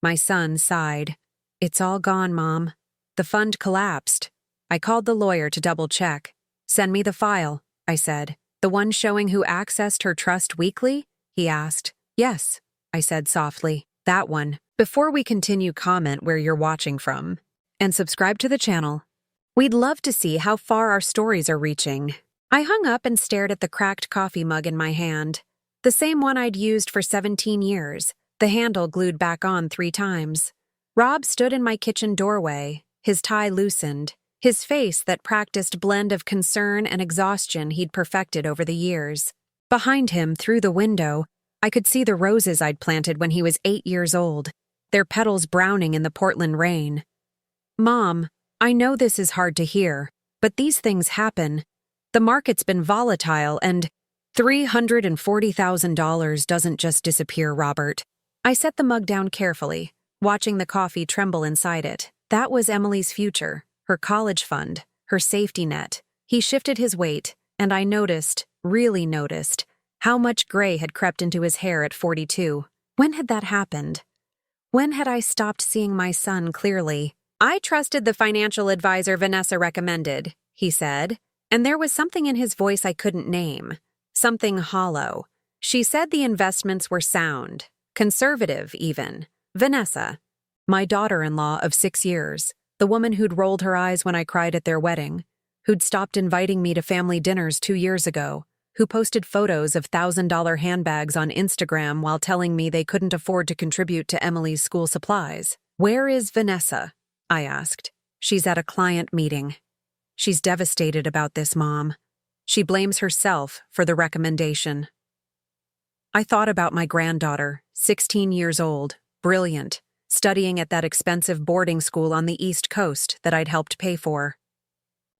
My son sighed. It's all gone, Mom. The fund collapsed. I called the lawyer to double-check. Send me the file, I said. The one showing who accessed her trust weekly? He asked. Yes, I said softly. That one. Before we continue, comment where you're watching from. And subscribe to the channel. We'd love to see how far our stories are reaching. I hung up and stared at the cracked coffee mug in my hand. The same one I'd used for 17 years, the handle glued back on 3 times. Rob stood in my kitchen doorway, his tie loosened, his face that practiced blend of concern and exhaustion he'd perfected over the years. Behind him, through the window, I could see the roses I'd planted when he was 8 years old, their petals browning in the Portland rain. Mom, I know this is hard to hear, but these things happen. The market's been volatile and $340,000 doesn't just disappear, Robert. I set the mug down carefully, watching the coffee tremble inside it. That was Emily's future, her college fund, her safety net. He shifted his weight, and I noticed, really noticed, how much gray had crept into his hair at 42. When had that happened? When had I stopped seeing my son clearly? I trusted the financial advisor Vanessa recommended, he said, and there was something in his voice I couldn't name. Something hollow. She said the investments were sound, conservative even. Vanessa, my daughter-in-law of 6 years, the woman who'd rolled her eyes when I cried at their wedding, who'd stopped inviting me to family dinners 2 years ago, who posted photos of $1,000 handbags on Instagram while telling me they couldn't afford to contribute to Emily's school supplies. Where is Vanessa? I asked. She's at a client meeting. She's devastated about this, Mom. She blames herself for the recommendation. I thought about my granddaughter, 16 years old, brilliant, studying at that expensive boarding school on the East Coast that I'd helped pay for.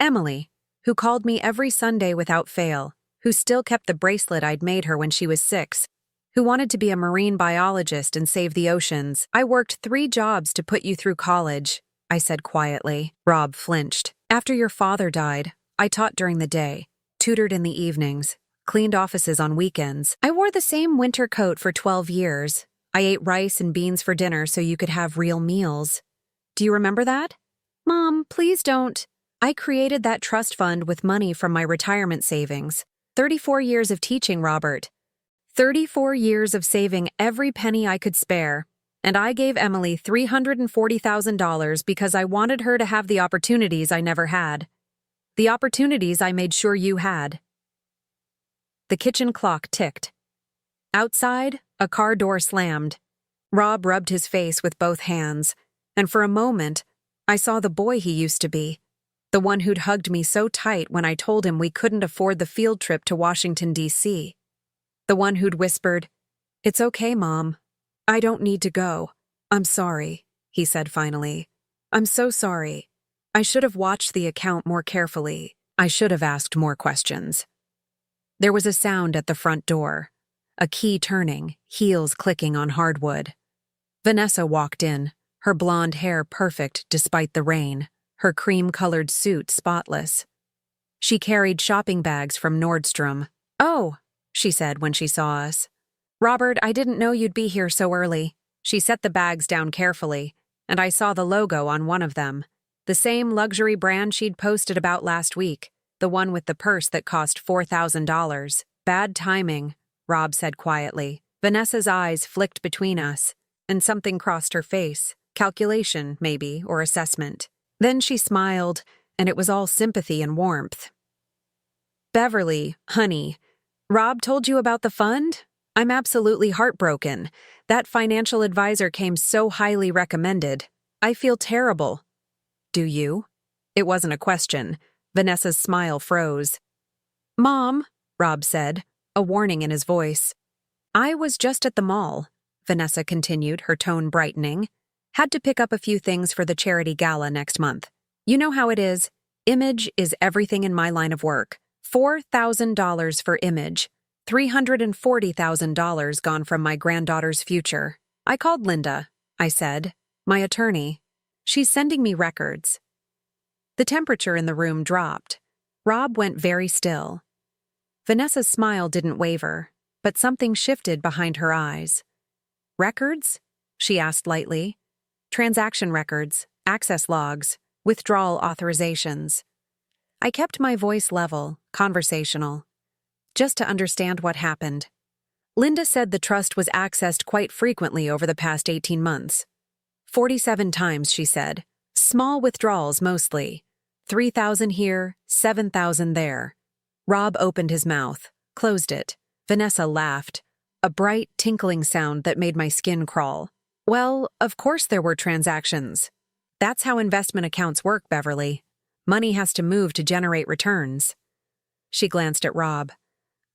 Emily, who called me every Sunday without fail, who still kept the bracelet I'd made her when she was 6, who wanted to be a marine biologist and save the oceans. I worked 3 jobs to put you through college, I said quietly. Rob flinched. After your father died, I taught during the day, tutored in the evenings, cleaned offices on weekends. I wore the same winter coat for 12 years. I ate rice and beans for dinner so you could have real meals. Do you remember that? Mom, please don't. I created that trust fund with money from my retirement savings. 34 years of teaching, Robert. 34 years of saving every penny I could spare. And I gave Emily $340,000 because I wanted her to have the opportunities I never had. The opportunities I made sure you had. The kitchen clock ticked. Outside, a car door slammed. Rob rubbed his face with both hands, and for a moment, I saw the boy he used to be, the one who'd hugged me so tight when I told him we couldn't afford the field trip to Washington, D.C. The one who'd whispered, "It's okay, Mom. I don't need to go. I'm sorry," he said finally. "I'm so sorry. I should have watched the account more carefully. I should have asked more questions." There was a sound at the front door, a key turning, heels clicking on hardwood. Vanessa walked in, her blonde hair perfect despite the rain, her cream-colored suit spotless. She carried shopping bags from Nordstrom. "Oh," she said when she saw us. "Robert, I didn't know you'd be here so early." She set the bags down carefully, and I saw the logo on one of them, the same luxury brand she'd posted about last week, the one with the purse that cost $4,000. "Bad timing," Rob said quietly. Vanessa's eyes flicked between us, and something crossed her face, calculation, maybe, or assessment. Then she smiled, and it was all sympathy and warmth. "Beverly, honey, Rob told you about the fund? I'm absolutely heartbroken. That financial advisor came so highly recommended. I feel terrible." "Do you?" It wasn't a question. Vanessa's smile froze. "Mom," Rob said, a warning in his voice. "I was just at the mall," Vanessa continued, her tone brightening. "Had to pick up a few things for the charity gala next month. You know how it is. Image is everything in my line of work. $4,000 for image. $340,000 gone from my granddaughter's future. I called Linda," I said, "my attorney. She's sending me records." The temperature in the room dropped. Rob went very still. Vanessa's smile didn't waver, but something shifted behind her eyes. "Records? she asked lightly. Transaction records, access logs, withdrawal authorizations. I kept my voice level, conversational, just to understand what happened. Linda said the trust was accessed quite frequently over the past 18 months. 47 times, she said. Small withdrawals mostly. 3,000 here, 7,000 there. Rob opened his mouth, closed it. Vanessa laughed, a bright, tinkling sound that made my skin crawl. Well, of course there were transactions. That's how investment accounts work, Beverly. Money has to move to generate returns. She glanced at Rob.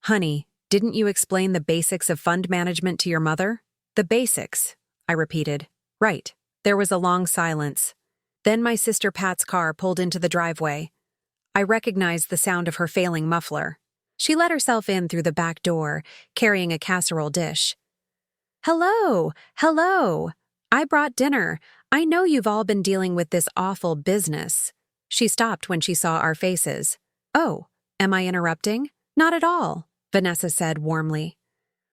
Honey, didn't you explain the basics of fund management to your mother? The basics, I repeated. Right. There was a long silence. Then my sister Pat's car pulled into the driveway. I recognized the sound of her failing muffler. She let herself in through the back door, carrying a casserole dish. Hello, hello. I brought dinner. I know you've all been dealing with this awful business. She stopped when she saw our faces. Oh, am I interrupting? Not at all, Vanessa said warmly.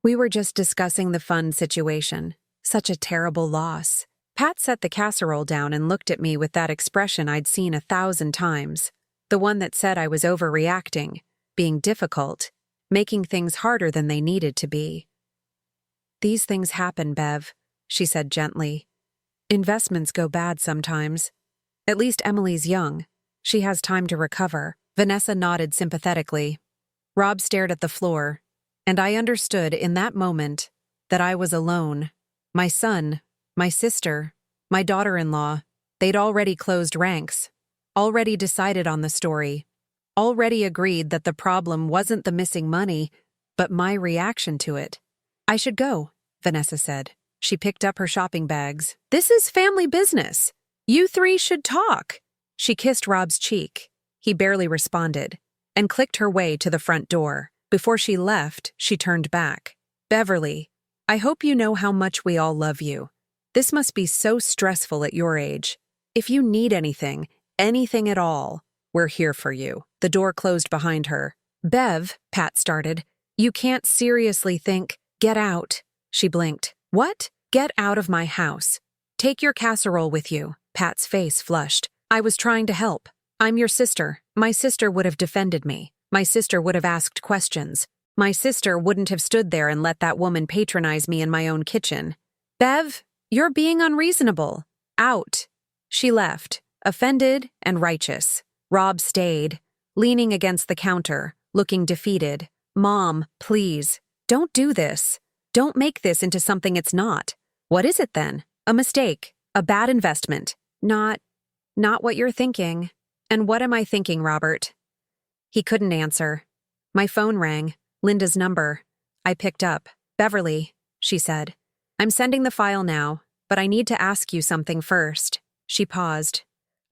We were just discussing the fund situation. Such a terrible loss. Pat set the casserole down and looked at me with that expression I'd seen 1,000 times. The one that said I was overreacting, being difficult, making things harder than they needed to be. These things happen, Bev, she said gently. Investments go bad sometimes. At least Emily's young. She has time to recover. Vanessa nodded sympathetically. Rob stared at the floor, and I understood in that moment that I was alone. My son, my sister, my daughter-in-law, they'd already closed ranks, already decided on the story, already agreed that the problem wasn't the missing money, but my reaction to it. I should go, Vanessa said. She picked up her shopping bags. This is family business. You three should talk. She kissed Rob's cheek. He barely responded, and clicked her way to the front door. Before she left, she turned back. Beverly, I hope you know how much we all love you. This must be so stressful at your age. If you need anything at all, we're here for you. The door closed behind her. Bev, Pat started. You can't seriously think. Get out. She blinked. What? Get out of my house. Take your casserole with you. Pat's face flushed. I was trying to help. I'm your sister. My sister would have defended me. My sister would have asked questions. My sister wouldn't have stood there and let that woman patronize me in my own kitchen. Bev, you're being unreasonable. Out. She left, offended and righteous. Rob stayed, leaning against the counter, looking defeated. Mom, please, don't do this. Don't make this into something it's not. What is it then? A mistake. A bad investment. Not what you're thinking. And what am I thinking, Robert? He couldn't answer. My phone rang. Linda's number. I picked up. Beverly, she said. I'm sending the file now, but I need to ask you something first. She paused.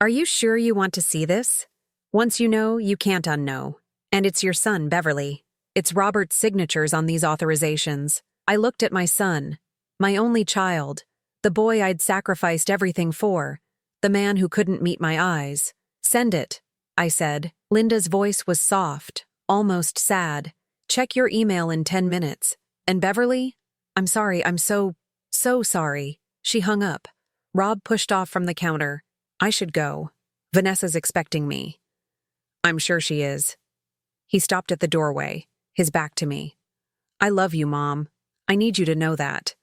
Are you sure you want to see this? Once you know, you can't unknow. And it's your son, Beverly. It's Robert's signatures on these authorizations. I looked at my son, my only child, the boy I'd sacrificed everything for, the man who couldn't meet my eyes. Send it, I said. Linda's voice was soft, almost sad. Check your email in 10 minutes. And Beverly? I'm sorry, I'm so sorry. She hung up. Rob pushed off from the counter. I should go. Vanessa's expecting me. I'm sure she is. He stopped at the doorway, his back to me. I love you, Mom. I need you to know that.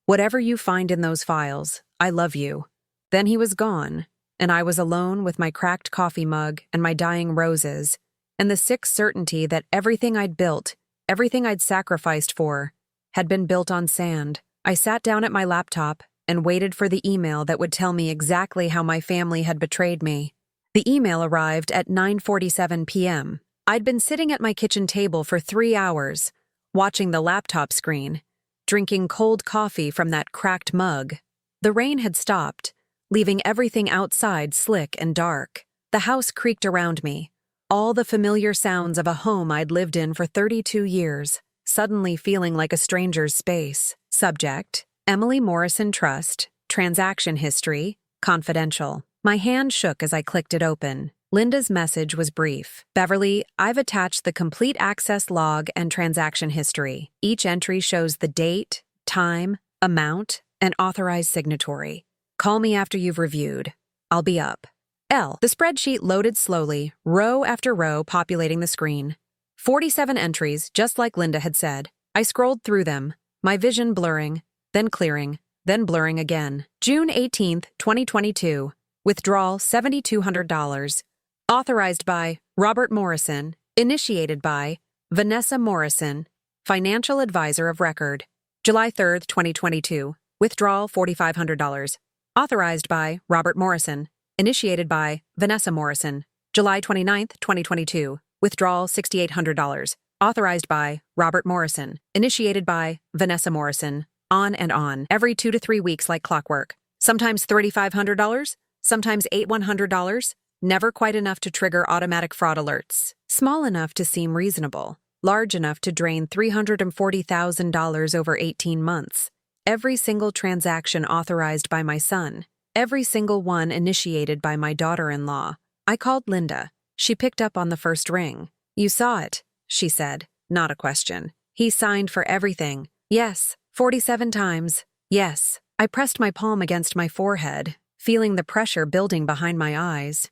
Whatever you find in those files, I love you. Then he was gone, and I was alone with my cracked coffee mug and my dying roses, and the sick certainty that everything I'd built, everything I'd sacrificed for, had been built on sand. I sat down at my laptop and waited for the email that would tell me exactly how my family had betrayed me. The email arrived at 9:47 p.m. I'd been sitting at my kitchen table for 3 hours, watching the laptop screen, drinking cold coffee from that cracked mug. The rain had stopped, leaving everything outside slick and dark. The house creaked around me, all the familiar sounds of a home I'd lived in for 32 years, suddenly feeling like a stranger's space. Subject: Beverly Morrison Trust, transaction history, confidential. My hand shook as I clicked it open. Linda's message was brief. Beverly, I've attached the complete access log and transaction history. Each entry shows the date, time, amount, An authorized signatory. Call me after you've reviewed. I'll be up. L. The spreadsheet loaded slowly, row after row populating the screen. 47 entries, just like Linda had said. I scrolled through them, my vision blurring, then clearing, then blurring again. June 18th, 2022. Withdrawal $7,200. Authorized by Robert Morrison. Initiated by Vanessa Morrison, Financial Advisor of Record. July 3rd, 2022. Withdrawal $4,500. Authorized by Robert Morrison. Initiated by Vanessa Morrison. July 29th, 2022. Withdrawal $6,800. Authorized by Robert Morrison. Initiated by Vanessa Morrison. On and on. Every 2 to 3 weeks like clockwork. Sometimes $3,500. Sometimes $8,100. Never quite enough to trigger automatic fraud alerts. Small enough to seem reasonable. Large enough to drain $340,000 over 18 months. Every single transaction authorized by my son. Every single one initiated by my daughter-in-law. I called Linda. She picked up on the first ring. You saw it, she said, not a question. He signed for everything. Yes, 47 times. Yes. I pressed my palm against my forehead, feeling the pressure building behind my eyes.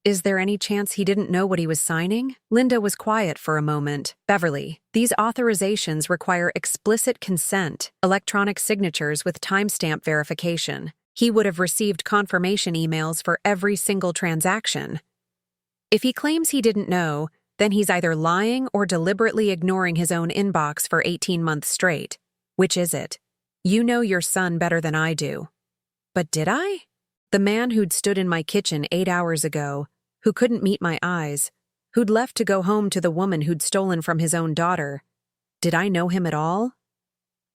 Is there any chance he didn't know what he was signing? Linda was quiet for a moment. Beverly, these authorizations require explicit consent, electronic signatures with timestamp verification. He would have received confirmation emails for every single transaction. If he claims he didn't know, then he's either lying or deliberately ignoring his own inbox for 18 months straight. Which is it? You know your son better than I do. But did I? The man who'd stood in my kitchen 8 hours ago, who couldn't meet my eyes, who'd left to go home to the woman who'd stolen from his own daughter. Did I know him at all?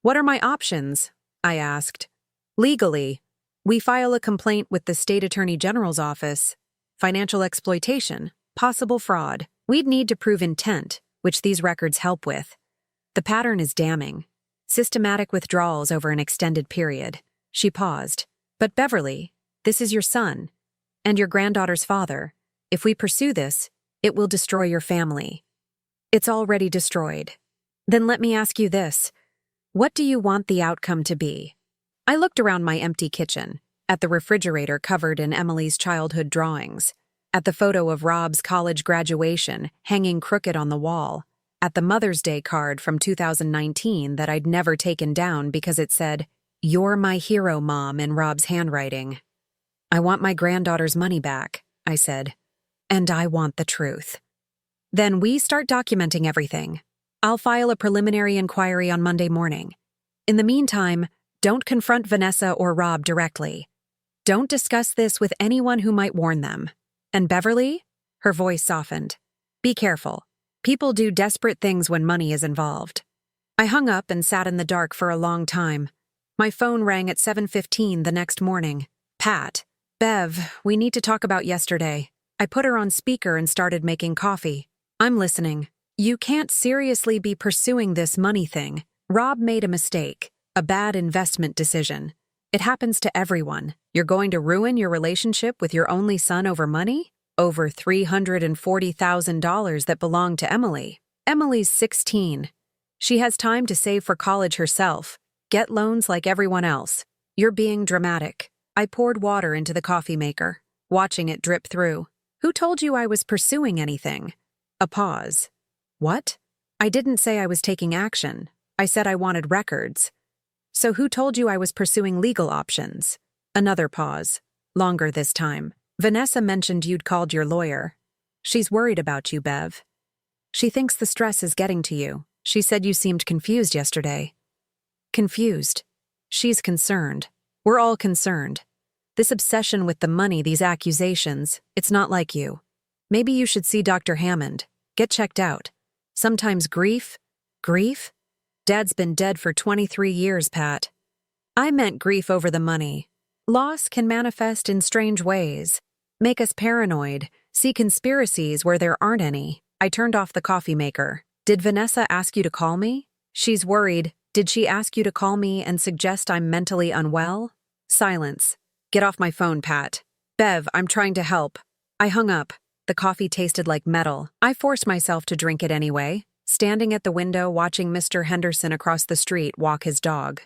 What are my options? I asked. Legally, we file a complaint with the State Attorney General's office. Financial exploitation, possible fraud. We'd need to prove intent, which these records help with. The pattern is damning. Systematic withdrawals over an extended period. She paused. But Beverly, this is your son, and your granddaughter's father. If we pursue this, it will destroy your family. It's already destroyed. Then let me ask you this. What do you want the outcome to be? I looked around my empty kitchen, at the refrigerator covered in Emily's childhood drawings, at the photo of Rob's college graduation hanging crooked on the wall, at the Mother's Day card from 2019 that I'd never taken down because it said, "You're my hero, Mom," in Rob's handwriting. I want my granddaughter's money back, I said. And I want the truth. Then we start documenting everything. I'll file a preliminary inquiry on Monday morning. In the meantime, don't confront Vanessa or Rob directly. Don't discuss this with anyone who might warn them. And Beverly? Her voice softened. Be careful. People do desperate things when money is involved. I hung up and sat in the dark for a long time. My phone rang at 7:15 the next morning. Pat. Bev, we need to talk about yesterday. I put her on speaker and started making coffee. I'm listening. You can't seriously be pursuing this money thing. Rob made a mistake, a bad investment decision. It happens to everyone. You're going to ruin your relationship with your only son over money? Over $340,000 that belong to Emily. Emily's 16. She has time to save for college herself. Get loans like everyone else. You're being dramatic. I poured water into the coffee maker, watching it drip through. Who told you I was pursuing anything? A pause. What? I didn't say I was taking action. I said I wanted records. So who told you I was pursuing legal options? Another pause. Longer this time. Vanessa mentioned you'd called your lawyer. She's worried about you, Bev. She thinks the stress is getting to you. She said you seemed confused yesterday. Confused. She's concerned. We're all concerned. This obsession with the money, these accusations, it's not like you. Maybe you should see Dr. Hammond. Get checked out. Sometimes grief? Grief? Dad's been dead for 23 years, Pat. I meant grief over the money. Loss can manifest in strange ways. Make us paranoid, see conspiracies where there aren't any. I turned off the coffee maker. Did Vanessa ask you to call me? She's worried. Did she ask you to call me and suggest I'm mentally unwell? Silence. Get off my phone, Pat. Bev, I'm trying to help. I hung up. The coffee tasted like metal. I forced myself to drink it anyway, standing at the window watching Mr. Henderson across the street walk his dog.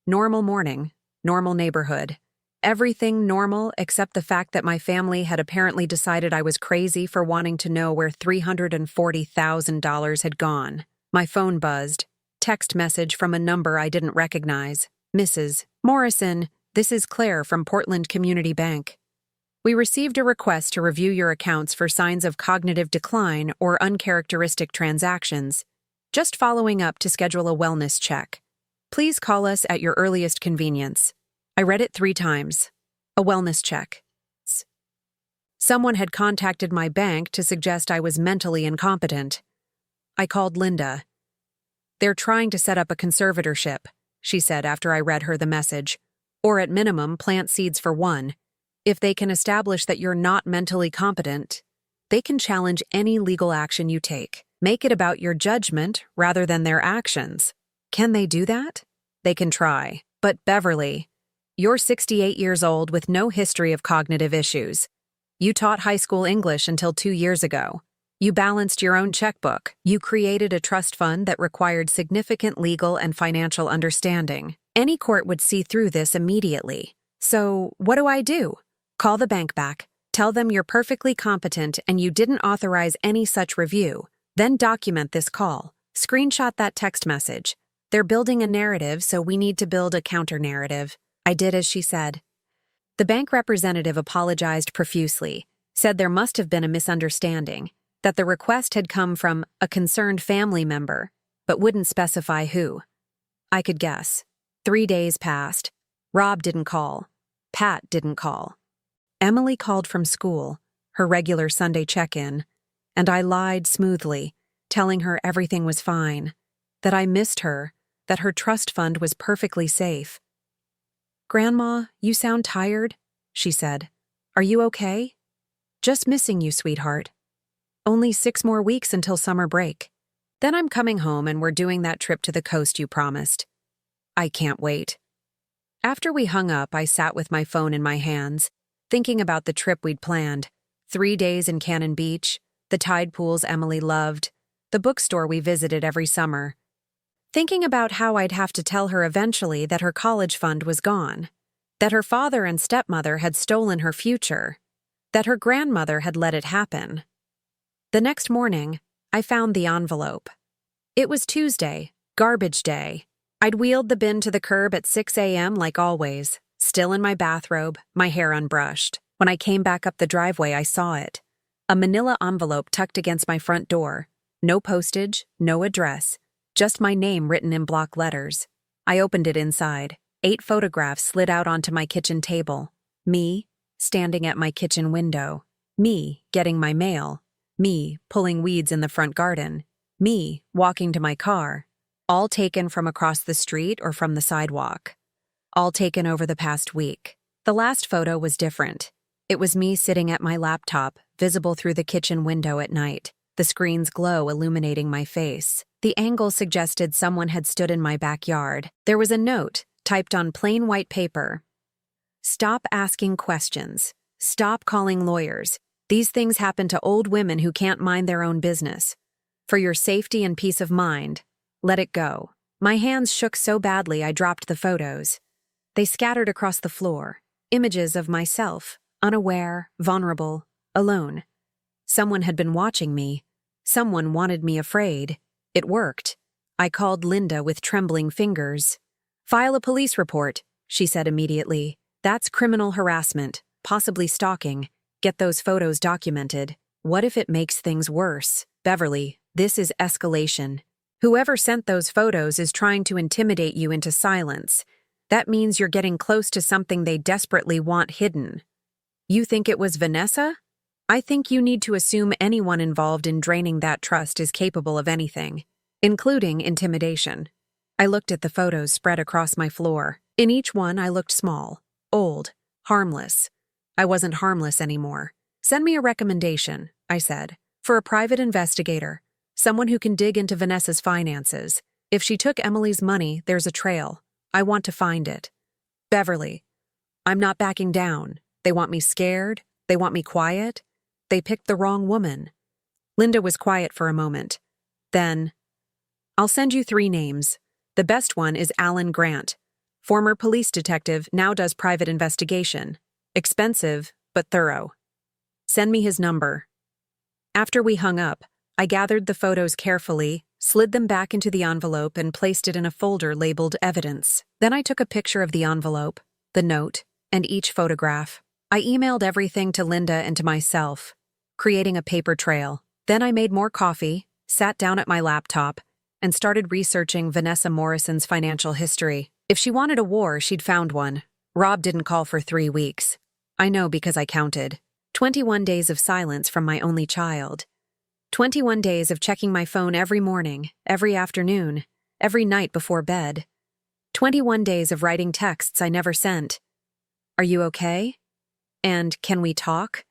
Normal morning, normal neighborhood. Everything normal except the fact that my family had apparently decided I was crazy for wanting to know where $340,000 had gone. My phone buzzed. Text message from a number I didn't recognize. Mrs. Morrison, this is Claire from Portland Community Bank. We received a request to review your accounts for signs of cognitive decline or uncharacteristic transactions. Just following up to schedule a wellness check. Please call us at your earliest convenience. I read it 3 times. A wellness check. Someone had contacted my bank to suggest I was mentally incompetent. I called Linda. They're trying to set up a conservatorship, she said after I read her the message. Or at minimum, plant seeds for one. If they can establish that you're not mentally competent, they can challenge any legal action you take. Make it about your judgment rather than their actions. Can they do that? They can try. But Beverly, you're 68 years old with no history of cognitive issues. You taught high school English until 2 years ago. You balanced your own checkbook. You created a trust fund that required significant legal and financial understanding. Any court would see through this immediately. So, what do? Call the bank back. Tell them you're perfectly competent and you didn't authorize any such review. Then document this call. Screenshot that text message. They're building a narrative, so we need to build a counter-narrative. I did as she said. The bank representative apologized profusely, said there must have been a misunderstanding, that the request had come from a concerned family member, but wouldn't specify who. I could guess. 3 days passed. Rob didn't call. Pat didn't call. Emily called from school, her regular Sunday check-in, and I lied smoothly, telling her everything was fine, that I missed her, that her trust fund was perfectly safe. "Grandma, you sound tired," she said. "Are you okay?" "Just missing you, sweetheart. Only 6 more weeks until summer break. Then I'm coming home and we're doing that trip to the coast you promised. I can't wait." After we hung up, I sat with my phone in my hands, thinking about the trip we'd planned. 3 days in Cannon Beach, the tide pools Emily loved, the bookstore we visited every summer. Thinking about how I'd have to tell her eventually that her college fund was gone, that her father and stepmother had stolen her future, that her grandmother had let it happen. The next morning, I found the envelope. It was Tuesday, garbage day. I'd wheeled the bin to the curb at 6 a.m. like always, still in my bathrobe, my hair unbrushed. When I came back up the driveway, I saw it. A manila envelope tucked against my front door. No postage, no address, just my name written in block letters. I opened it inside. 8 photographs slid out onto my kitchen table. Me, standing at my kitchen window. Me, getting my mail. Me, pulling weeds in the front garden. Me, walking to my car. All taken from across the street or from the sidewalk. All taken over the past week. The last photo was different. It was me sitting at my laptop, visible through the kitchen window at night, the screen's glow illuminating my face. The angle suggested someone had stood in my backyard. There was a note, typed on plain white paper. "Stop asking questions. Stop calling lawyers. These things happen to old women who can't mind their own business. For your safety and peace of mind, let it go." My hands shook so badly I dropped the photos. They scattered across the floor, images of myself, unaware, vulnerable, alone. Someone had been watching me. Someone wanted me afraid. It worked. I called Linda with trembling fingers. "File a police report," she said immediately. "That's criminal harassment, possibly stalking. Get those photos documented. What if it makes things worse? Beverly, this is escalation. Whoever sent those photos is trying to intimidate you into silence. That means you're getting close to something they desperately want hidden. You think it was Vanessa? I think you need to assume anyone involved in draining that trust is capable of anything, including intimidation." I looked at the photos spread across my floor. In each one, I looked small, old, harmless. I wasn't harmless anymore. "Send me a recommendation," I said, "for a private investigator, someone who can dig into Vanessa's finances. If she took Emily's money, there's a trail. I want to find it." "Beverly, I'm not backing down. They want me scared. They want me quiet. They picked the wrong woman." Linda was quiet for a moment. Then, "I'll send you 3 names. The best one is Alan Grant. Former police detective, now does private investigation. Expensive, but thorough. Send me his number. After we hung up, I gathered the photos carefully, slid them back into the envelope, and placed it in a folder labeled Evidence. Then I took a picture of the envelope, the note, and each photograph. I emailed everything to Linda and to myself, creating a paper trail. Then I made more coffee, sat down at my laptop, and started researching Vanessa Morrison's financial history. If she wanted a war, she'd found one. Rob didn't call for 3 weeks. I know because I counted. 21 days of silence from my only child. 21 days of checking my phone every morning, every afternoon, every night before bed. 21 days of writing texts I never sent. Are you okay? And can we talk?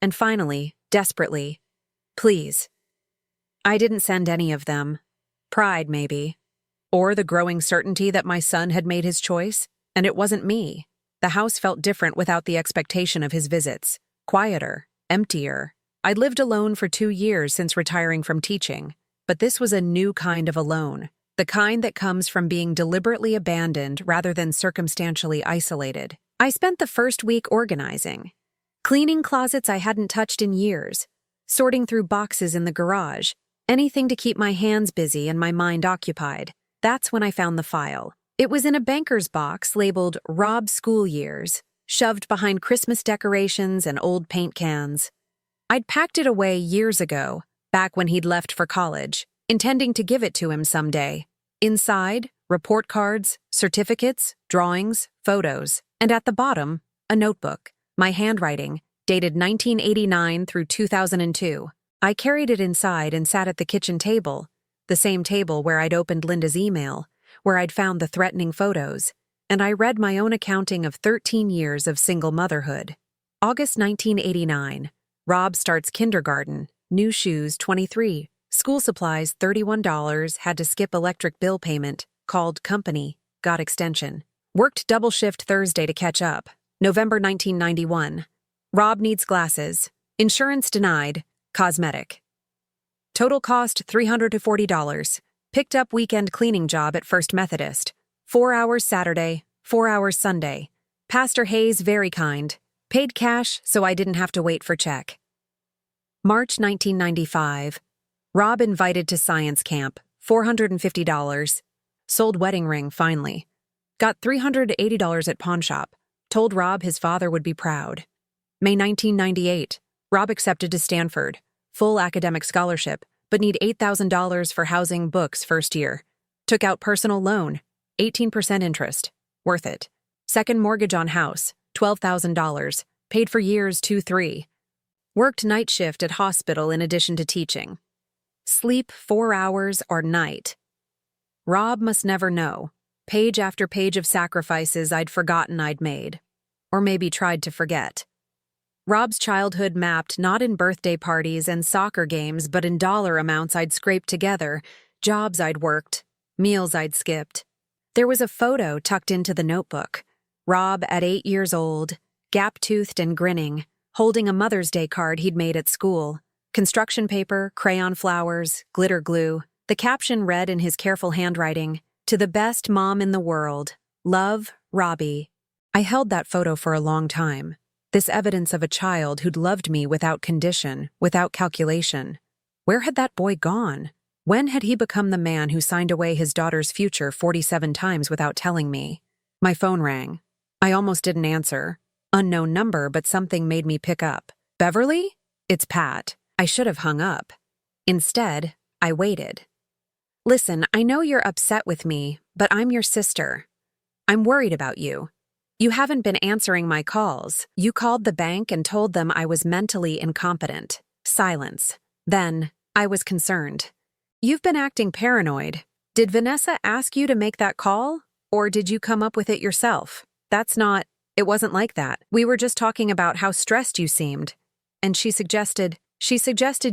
And finally, desperately, please. I didn't send any of them. Pride, maybe. Or the growing certainty that my son had made his choice, and it wasn't me. The house felt different without the expectation of his visits. Quieter, emptier. I'd lived alone for 2 years since retiring from teaching, but this was a new kind of alone, the kind that comes from being deliberately abandoned rather than circumstantially isolated. I spent the first week organizing, cleaning closets I hadn't touched in years, sorting through boxes in the garage, anything to keep my hands busy and my mind occupied. That's when I found the file. It was in a banker's box labeled Rob School Years, shoved behind Christmas decorations and old paint cans. I'd packed it away years ago, back when he'd left for college, intending to give it to him someday. Inside, report cards, certificates, drawings, photos, and at the bottom, a notebook, my handwriting, dated 1989 through 2002. I carried it inside and sat at the kitchen table, the same table where I'd opened Linda's email, where I'd found the threatening photos, and I read my own accounting of 13 years of single motherhood. August 1989. Rob starts kindergarten, new shoes 23, school supplies $31, had to skip electric bill payment, called company, got extension. Worked double shift Thursday to catch up. November 1991. Rob needs glasses. Insurance denied. Cosmetic. Total cost $300 to $40. Picked up weekend cleaning job at First Methodist. 4 hours Saturday, 4 hours Sunday. Pastor Hayes very kind. Paid cash so I didn't have to wait for check. March 1995. Rob invited to science camp, $450. Sold wedding ring finally. Got $380 at pawn shop. Told Rob his father would be proud. May 1998. Rob accepted to Stanford. Full academic scholarship, but need $8,000 for housing, books first year. Took out personal loan, 18% interest. Worth it. Second mortgage on house, $12,000. Paid for years 2-3. Worked night shift at hospital in addition to teaching. Sleep 4 hours or night. Rob must never know. Page after page of sacrifices I'd forgotten I'd made. Or maybe tried to forget. Rob's childhood mapped not in birthday parties and soccer games, but in dollar amounts I'd scraped together, jobs I'd worked, meals I'd skipped. There was a photo tucked into the notebook. Rob at 8 years old, gap-toothed and grinning, holding a Mother's Day card he'd made at school. Construction paper, crayon flowers, glitter glue. The caption read in his careful handwriting, "To the best mom in the world. Love, Robbie." I held that photo for a long time. This evidence of a child who'd loved me without condition, without calculation. Where had that boy gone? When had he become the man who signed away his daughter's future 47 times without telling me? My phone rang. I almost didn't answer. Unknown number, but something made me pick up. Beverly? It's Pat. I should have hung up. Instead, I waited. Listen, I know you're upset with me, but I'm your sister. I'm worried about you. You haven't been answering my calls. You called the bank and told them I was mentally incompetent. Silence. Then, I was concerned. You've been acting paranoid. Did Vanessa ask you to make that call? Or did you come up with it yourself? It wasn't like that. We were just talking about how stressed you seemed. And she suggested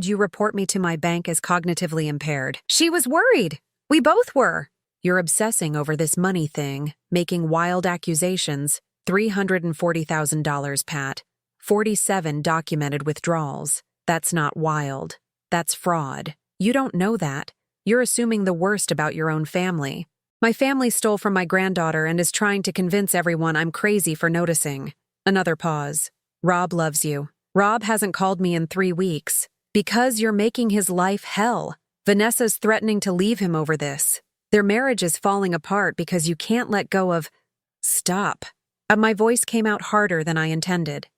you report me to my bank as cognitively impaired. She was worried. We both were. You're obsessing over this money thing, making wild accusations. $340,000, Pat. 47 documented withdrawals. That's not wild. That's fraud. You don't know that. You're assuming the worst about your own family. My family stole from my granddaughter and is trying to convince everyone I'm crazy for noticing. Another pause. Rob loves you. Rob hasn't called me in 3 weeks. Because you're making his life hell. Vanessa's threatening to leave him over this. Their marriage is falling apart because you can't let go of... Stop. My voice came out harder than I intended.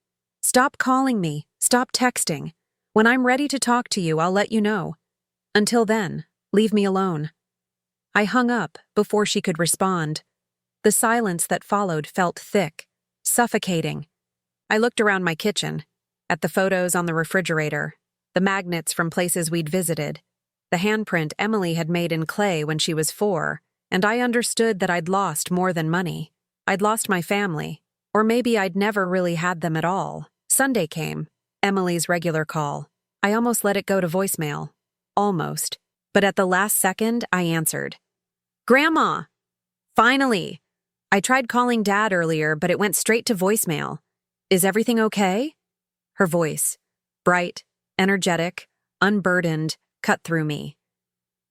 Stop calling me. Stop texting. When I'm ready to talk to you, I'll let you know. Until then, leave me alone. I hung up before she could respond. The silence that followed felt thick, suffocating. I looked around my kitchen, at the photos on the refrigerator, the magnets from places we'd visited, the handprint Emily had made in clay when she was 4, and I understood that I'd lost more than money. I'd lost my family, or maybe I'd never really had them at all. Sunday came, Emily's regular call. I almost let it go to voicemail. Almost. But at the last second, I answered. Grandma! Finally! I tried calling Dad earlier, but it went straight to voicemail. Is everything okay? Her voice, bright, energetic, unburdened, cut through me.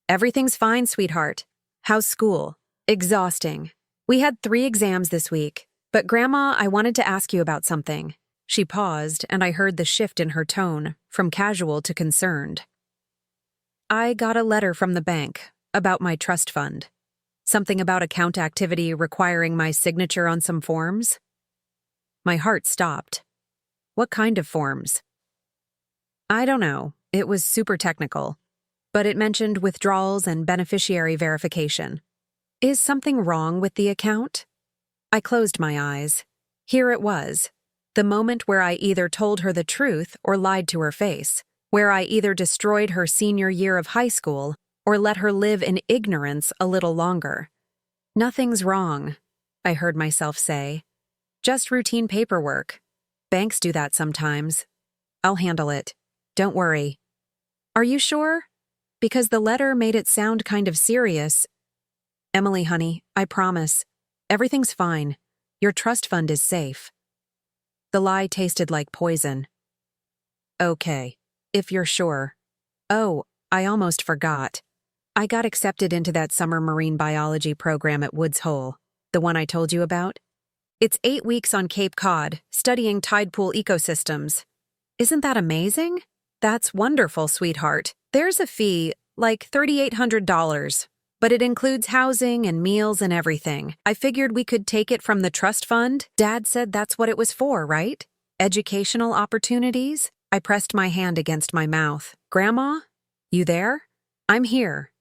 Everything's fine, sweetheart. How's school? Exhausting. We had 3 exams this week, but Grandma, I wanted to ask you about something. She paused, and I heard the shift in her tone, from casual to concerned. I got a letter from the bank about my trust fund. Something about account activity requiring my signature on some forms. My heart stopped. What kind of forms? I don't know. It was super technical. But it mentioned withdrawals and beneficiary verification. Is something wrong with the account? I closed my eyes. Here it was. The moment where I either told her the truth or lied to her face. Where I either destroyed her senior year of high school or let her live in ignorance a little longer. Nothing's wrong, I heard myself say. Just routine paperwork. Banks do that sometimes. I'll handle it. Don't worry. Are you sure? Because the letter made it sound kind of serious. Emily, honey, I promise. Everything's fine. Your trust fund is safe. The lie tasted like poison. Okay. If you're sure. Oh, I almost forgot. I got accepted into that summer marine biology program at Woods Hole, the one I told you about. It's 8 weeks on Cape Cod, studying tide pool ecosystems. Isn't that amazing? That's wonderful, sweetheart. There's a fee, like $3,800, but it includes housing and meals and everything. I figured we could take it from the trust fund. Dad said that's what it was for, right? Educational opportunities? I pressed my hand against my mouth. Grandma? You there? I'm here.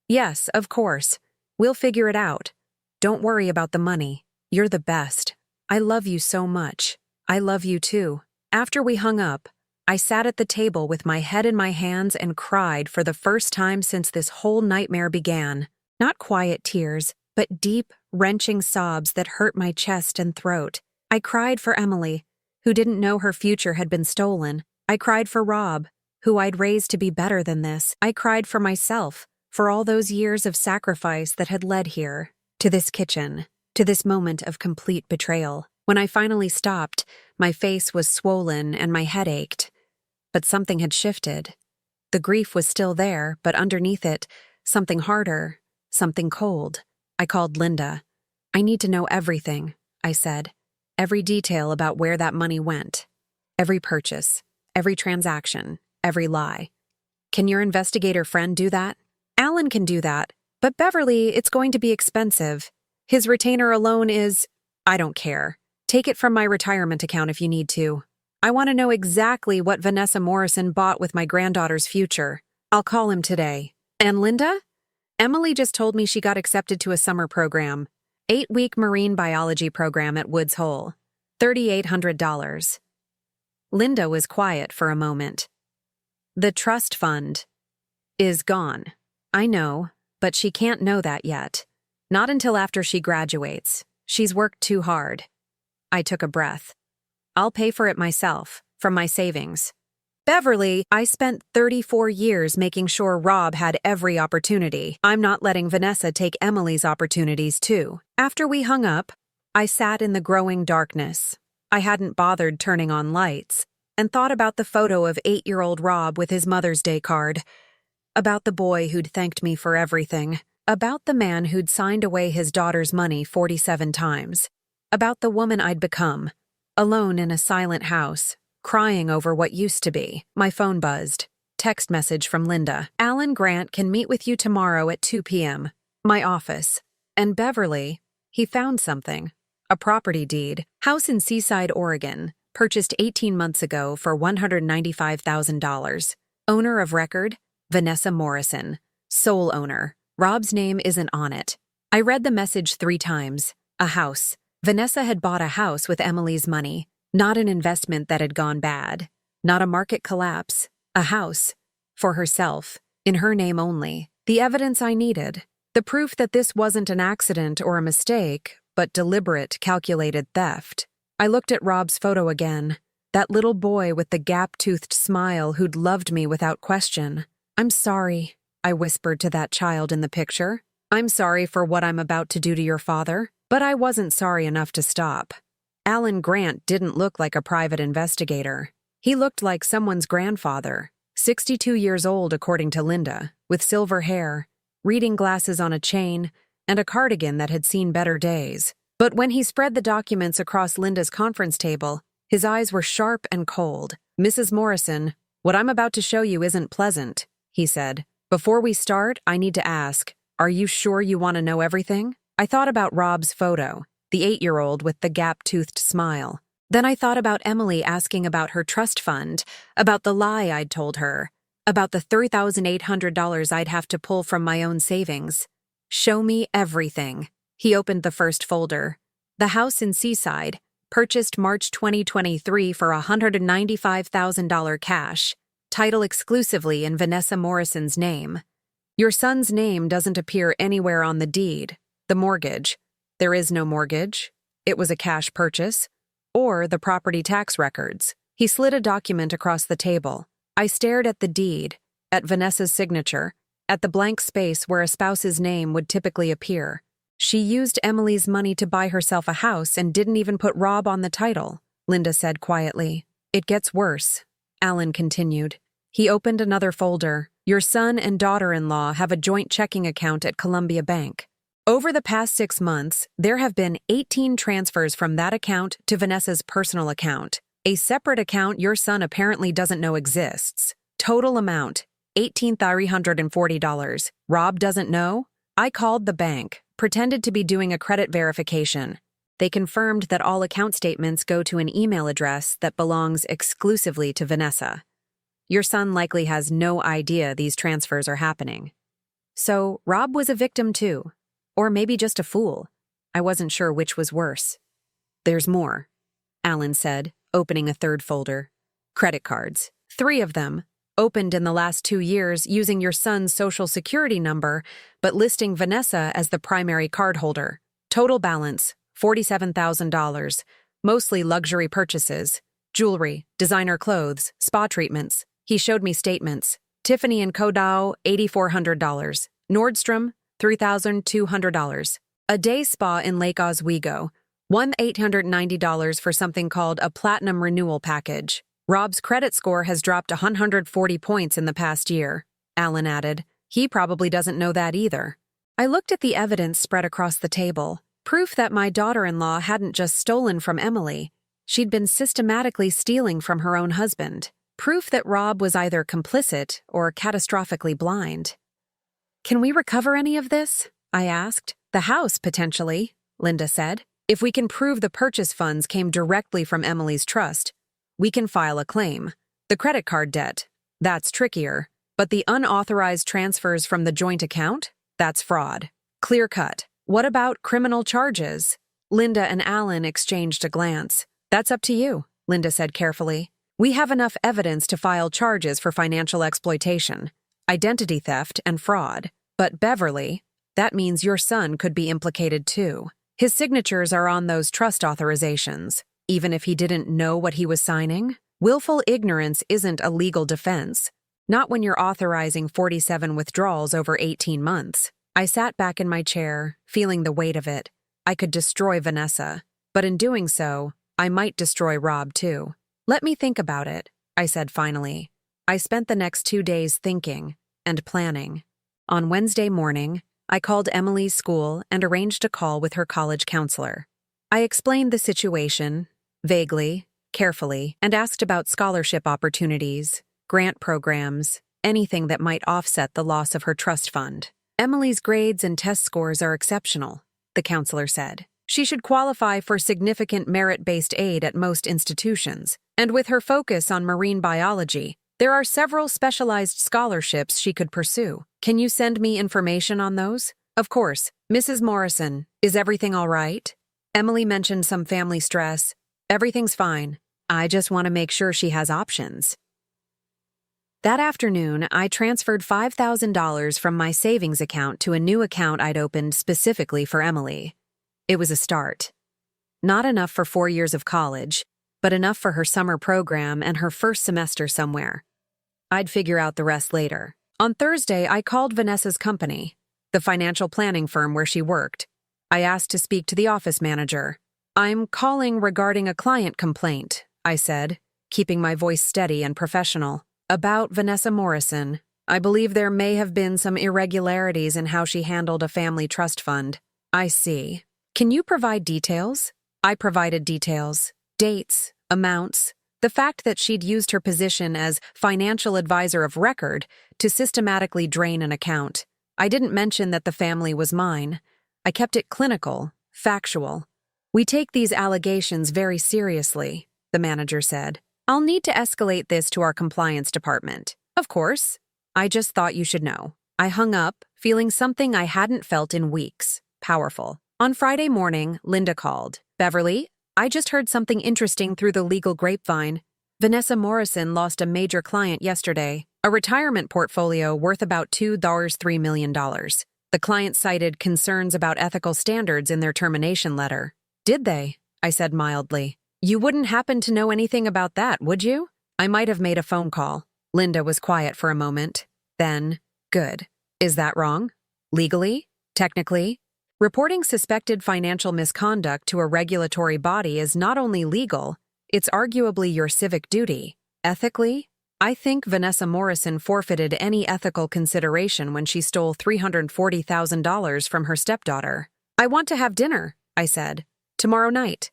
Yes, of course. We'll figure it out. Don't worry about the money. You're the best. I love you so much. I love you too. After we hung up, I sat at the table with my head in my hands and cried for the first time since this whole nightmare began. Not quiet tears, but deep, wrenching sobs that hurt my chest and throat. I cried for Emily, who didn't know her future had been stolen. I cried for Rob, who I'd raised to be better than this. I cried for myself, for all those years of sacrifice that had led here, to this kitchen, to this moment of complete betrayal. When I finally stopped, my face was swollen and my head ached. But something had shifted. The grief was still there, but underneath it, something harder, something cold. I called Linda. I need to know everything, I said. Every detail about where that money went. Every purchase. Every transaction, every lie. Can your investigator friend do that? Alan can do that, but Beverly, it's going to be expensive. His retainer alone is... I don't care. Take it from my retirement account if you need to. I want to know exactly what Vanessa Morrison bought with my granddaughter's future. I'll call him today. And Linda? Emily just told me she got accepted to a summer program. 8-week marine biology program at Woods Hole. $3,800. Linda was quiet for a moment. The trust fund is gone. I know, but she can't know that yet. Not until after she graduates. She's worked too hard. I took a breath. I'll pay for it myself, from my savings. Beverly, I spent 34 years making sure Rob had every opportunity. I'm not letting Vanessa take Emily's opportunities too. After we hung up, I sat in the growing darkness. I hadn't bothered turning on lights, and thought about the photo of 8-year-old Rob with his Mother's Day card, about the boy who'd thanked me for everything. About the man who'd signed away his daughter's money 47 times. About the woman I'd become, alone in a silent house, crying over what used to be. My phone buzzed. Text message from Linda. Alan Grant can meet with you tomorrow at 2 p.m. My office. And Beverly, he found something. A property deed. House in Seaside, Oregon. Purchased 18 months ago for $195,000. Owner of record, Vanessa Morrison. Sole owner. Rob's name isn't on it. I read the message 3 times. A house. Vanessa had bought a house with Emily's money. Not an investment that had gone bad. Not a market collapse. A house. For herself. In her name only. The evidence I needed. The proof that this wasn't an accident or a mistake, but deliberate, calculated theft. I looked at Rob's photo again. That little boy with the gap-toothed smile who'd loved me without question. I'm sorry, I whispered to that child in the picture. I'm sorry for what I'm about to do to your father, but I wasn't sorry enough to stop. Alan Grant didn't look like a private investigator. He looked like someone's grandfather, 62 years old according to Linda, with silver hair, reading glasses on a chain, and a cardigan that had seen better days. But when he spread the documents across Linda's conference table, his eyes were sharp and cold. Mrs. Morrison, what I'm about to show you isn't pleasant, he said. Before we start, I need to ask, are you sure you want to know everything? I thought about Rob's photo, the 8-year-old with the gap-toothed smile. Then I thought about Emily asking about her trust fund, about the lie I'd told her, about the $3,800 I'd have to pull from my own savings. Show me everything. He opened the first folder. The house in Seaside, purchased March 2023 for $195,000 cash. Title exclusively in Vanessa Morrison's name. Your son's name doesn't appear anywhere on the deed. The mortgage. There is no mortgage. It was a cash purchase. Or the property tax records. He slid a document across the table. I stared at the deed, at Vanessa's signature, at the blank space where a spouse's name would typically appear. She used Emily's money to buy herself a house and didn't even put Rob on the title, Linda said quietly. It gets worse, Alan continued. He opened another folder. Your son and daughter-in-law have a joint checking account at Columbia Bank. Over the past 6 months, there have been 18 transfers from that account to Vanessa's personal account, a separate account your son apparently doesn't know exists. Total amount, $18,340. Rob doesn't know? I called the bank, pretended to be doing a credit verification. They confirmed that all account statements go to an email address that belongs exclusively to Vanessa. Your son likely has no idea these transfers are happening. So, Rob was a victim too. Or maybe just a fool. I wasn't sure which was worse. There's more, Alan said, opening a third folder. Credit cards. 3 of them. Opened in the last 2 years using your son's social security number, but listing Vanessa as the primary cardholder. Total balance, $47,000. Mostly luxury purchases. Jewelry, designer clothes, spa treatments. He showed me statements. Tiffany & Co. Dow, $8,400. Nordstrom, $3,200. A day spa in Lake Oswego, $1,890 for something called a platinum renewal package. Rob's credit score has dropped 140 points in the past year, Alan added. He probably doesn't know that either. I looked at the evidence spread across the table. Proof that my daughter-in-law hadn't just stolen from Emily. She'd been systematically stealing from her own husband. Proof that Rob was either complicit or catastrophically blind. Can we recover any of this? I asked. The house, potentially, Linda said. If we can prove the purchase funds came directly from Emily's trust, we can file a claim. The credit card debt, that's trickier. But the unauthorized transfers from the joint account? That's fraud. Clear cut. What about criminal charges? Linda and Alan exchanged a glance. That's up to you, Linda said carefully. We have enough evidence to file charges for financial exploitation, identity theft, and fraud. But Beverly, that means your son could be implicated too. His signatures are on those trust authorizations, even if he didn't know what he was signing. Willful ignorance isn't a legal defense, not when you're authorizing 47 withdrawals over 18 months. I sat back in my chair, feeling the weight of it. I could destroy Vanessa, but in doing so, I might destroy Rob too. Let me think about it, I said finally. I spent the next 2 days thinking and planning. On Wednesday morning, I called Emily's school and arranged a call with her college counselor. I explained the situation, vaguely, carefully, and asked about scholarship opportunities, grant programs, anything that might offset the loss of her trust fund. Emily's grades and test scores are exceptional, the counselor said. She should qualify for significant merit-based aid at most institutions, and with her focus on marine biology, there are several specialized scholarships she could pursue. Can you send me information on those? Of course. Mrs. Morrison, is everything all right? Emily mentioned some family stress. Everything's fine. I just want to make sure she has options. That afternoon, I transferred $5,000 from my savings account to a new account I'd opened specifically for Emily. It was a start. Not enough for 4 years of college, but enough for her summer program and her first semester somewhere. I'd figure out the rest later. On Thursday, I called Vanessa's company, the financial planning firm where she worked. I asked to speak to the office manager. I'm calling regarding a client complaint, I said, keeping my voice steady and professional. About Vanessa Morrison. I believe there may have been some irregularities in how she handled a family trust fund. I see. Can you provide details? I provided details. Dates, amounts, the fact that she'd used her position as financial advisor of record to systematically drain an account. I didn't mention that the family was mine. I kept it clinical, factual. We take these allegations very seriously, the manager said. I'll need to escalate this to our compliance department. Of course. I just thought you should know. I hung up, feeling something I hadn't felt in weeks. Powerful. On Friday morning, Linda called. Beverly, I just heard something interesting through the legal grapevine. Vanessa Morrison lost a major client yesterday, a retirement portfolio worth about $3 million. The client cited concerns about ethical standards in their termination letter. Did they? I said mildly. You wouldn't happen to know anything about that, would you? I might have made a phone call. Linda was quiet for a moment. Then, good. Is that wrong? Legally? Technically? Reporting suspected financial misconduct to a regulatory body is not only legal, it's arguably your civic duty. Ethically? I think Vanessa Morrison forfeited any ethical consideration when she stole $340,000 from her stepdaughter. I want to have dinner, I said. Tomorrow night.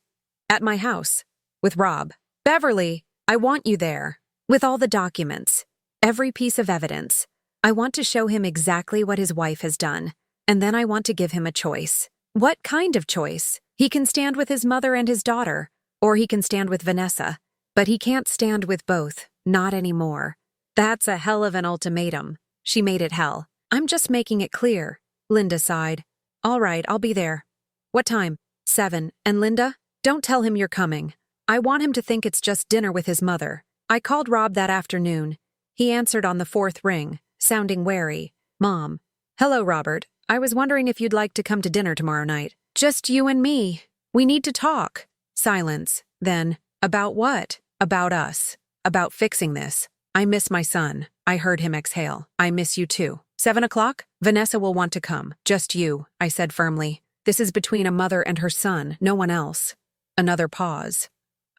At my house. With Rob. Beverly, I want you there. With all the documents. Every piece of evidence. I want to show him exactly what his wife has done. And then I want to give him a choice. What kind of choice? He can stand with his mother and his daughter, or he can stand with Vanessa. But he can't stand with both, not anymore. That's a hell of an ultimatum. She made it hell. I'm just making it clear. Linda sighed. All right, I'll be there. What time? 7. And Linda? Don't tell him you're coming. I want him to think it's just dinner with his mother. I called Rob that afternoon. He answered on the 4th ring, sounding wary. Mom. Hello, Robert. I was wondering if you'd like to come to dinner tomorrow night. Just you and me. We need to talk. Silence. Then, about what? About us. About fixing this. I miss my son. I heard him exhale. I miss you too. 7 o'clock? Vanessa will want to come. Just you, I said firmly. This is between a mother and her son, no one else. Another pause.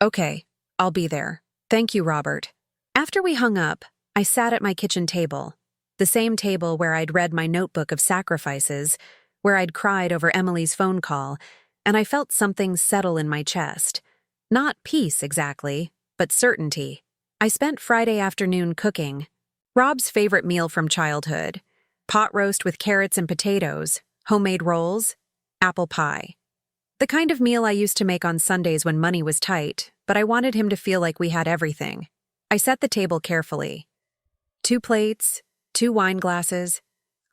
Okay, I'll be there. Thank you, Robert. After we hung up, I sat at my kitchen table. The same table where I'd read my notebook of sacrifices, where I'd cried over Emily's phone call, and I felt something settle in my chest. Not peace exactly, but certainty. I spent Friday afternoon cooking. Rob's favorite meal from childhood. Pot roast with carrots and potatoes, homemade rolls, apple pie. The kind of meal I used to make on Sundays when money was tight, but I wanted him to feel like we had everything. I set the table carefully. 2 plates, 2 wine glasses,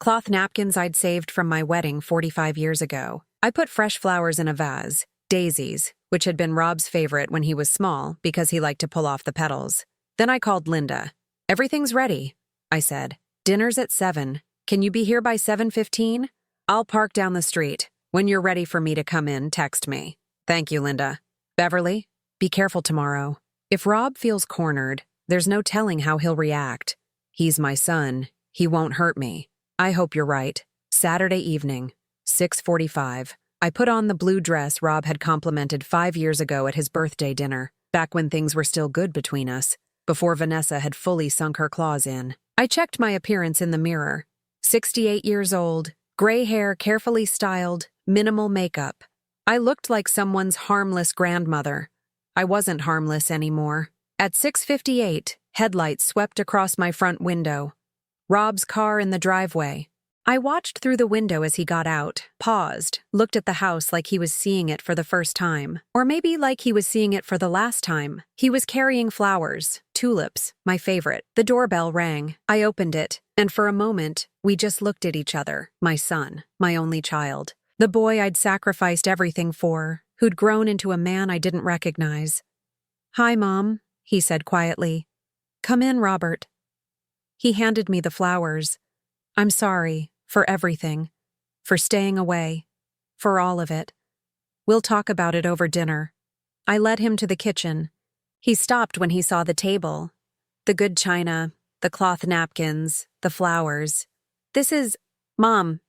cloth napkins I'd saved from my wedding 45 years ago. I put fresh flowers in a vase, daisies, which had been Rob's favorite when he was small because he liked to pull off the petals. Then I called Linda. Everything's ready, I said. Dinner's at 7. Can you be here by 7:15? I'll park down the street. When you're ready for me to come in, text me. Thank you, Linda. Beverly, be careful tomorrow. If Rob feels cornered, there's no telling how he'll react. He's my son. He won't hurt me. I hope you're right. Saturday evening, 6:45. I put on the blue dress Rob had complimented 5 years ago at his birthday dinner, back when things were still good between us, before Vanessa had fully sunk her claws in. I checked my appearance in the mirror. 68 years old, Gray hair carefully styled, minimal makeup. I looked like someone's harmless grandmother. I wasn't harmless anymore. At 6:58, headlights swept across my front window. Rob's car in the driveway. I watched through the window as he got out, paused, looked at the house like he was seeing it for the first time. Or maybe like he was seeing it for the last time. He was carrying flowers, tulips, my favorite. The doorbell rang. I opened it, and for a moment, we just looked at each other. My son, my only child. The boy I'd sacrificed everything for, who'd grown into a man I didn't recognize. "Hi, Mom," he said quietly. "Come in, Robert." He handed me the flowers. "I'm sorry. For everything. For staying away. For all of it. We'll talk about it over dinner." I led him to the kitchen. He stopped when he saw the table. The good china, the cloth napkins, the flowers. "This is... Mom,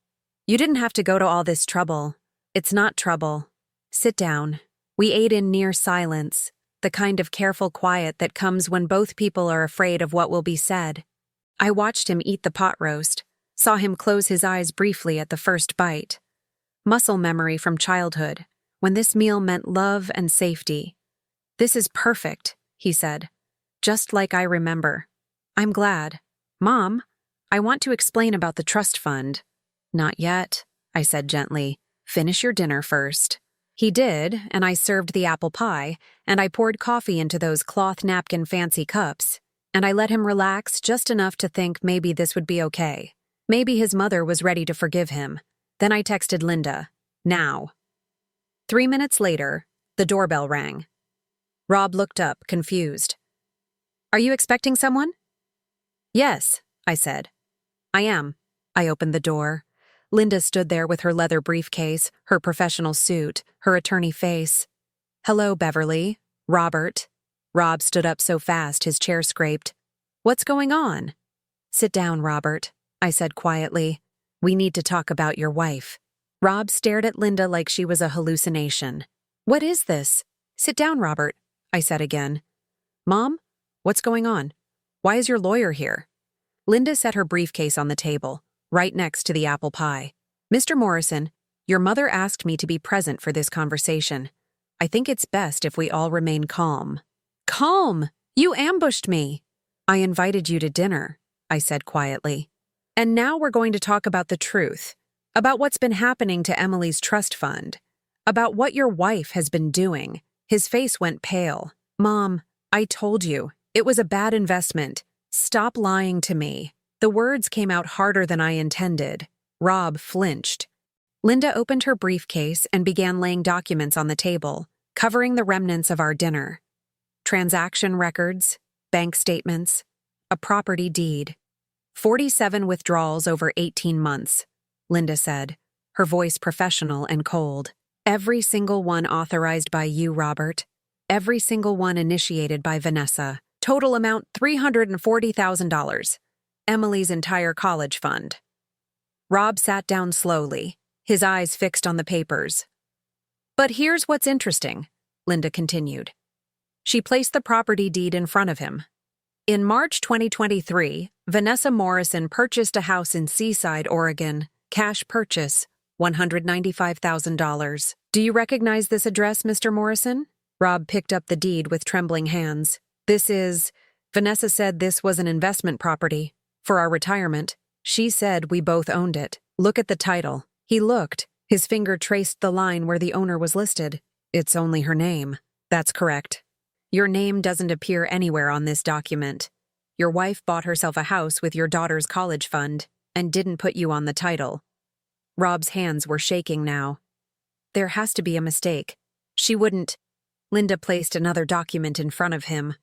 you didn't have to go to all this trouble. It's not trouble. Sit down." We ate in near silence, the kind of careful quiet that comes when both people are afraid of what will be said. I watched him eat the pot roast. Saw him close his eyes briefly at the first bite. Muscle memory from childhood, when this meal meant love and safety. "This is perfect," he said. "Just like I remember." "I'm glad." "Mom, I want to explain about the trust fund." "Not yet," I said gently. "Finish your dinner first." He did, and I served the apple pie, and I poured coffee into those cloth napkin fancy cups, and I let him relax just enough to think maybe this would be okay. Maybe his mother was ready to forgive him. Then I texted Linda. Now. 3 minutes later, the doorbell rang. Rob looked up, confused. "Are you expecting someone?" "Yes," I said. "I am." I opened the door. Linda stood there with her leather briefcase, her professional suit, her attorney face. "Hello, Beverly. Robert." Rob stood up so fast his chair scraped. "What's going on?" "Sit down, Robert," I said quietly. "We need to talk about your wife." Rob stared at Linda like she was a hallucination. "What is this?" "Sit down, Robert," I said again. "Mom, what's going on? Why is your lawyer here?" Linda set her briefcase on the table, right next to the apple pie. "Mr. Morrison, your mother asked me to be present for this conversation. I think it's best if we all remain calm." "Calm? You ambushed me." "I invited you to dinner," I said quietly. "And now we're going to talk about the truth, about what's been happening to Emily's trust fund, about what your wife has been doing." His face went pale. "Mom, I told you, it was a bad investment. Stop lying to me." The words came out harder than I intended. Rob flinched. Linda opened her briefcase and began laying documents on the table, covering the remnants of our dinner. Transaction records, bank statements, a property deed. 47 withdrawals over 18 months, Linda said, her voice professional and cold. "Every single one authorized by you, Robert. Every single one initiated by Vanessa. Total amount $340,000. Emily's entire college fund." Rob sat down slowly, his eyes fixed on the papers. "But here's what's interesting," Linda continued. She placed the property deed in front of him. In March 2023, Vanessa Morrison purchased a house in Seaside, Oregon. Cash purchase, $195,000. "Do you recognize this address, Mr. Morrison?" Rob picked up the deed with trembling hands. "This is... Vanessa said this was an investment property. For our retirement. She said we both owned it. Look at the title." He looked. His finger traced the line where the owner was listed. "It's only her name." "That's correct. Your name doesn't appear anywhere on this document. Your wife bought herself a house with your daughter's college fund and didn't put you on the title." Rob's hands were shaking now. "There has to be a mistake. She wouldn't..." Linda placed another document in front of him.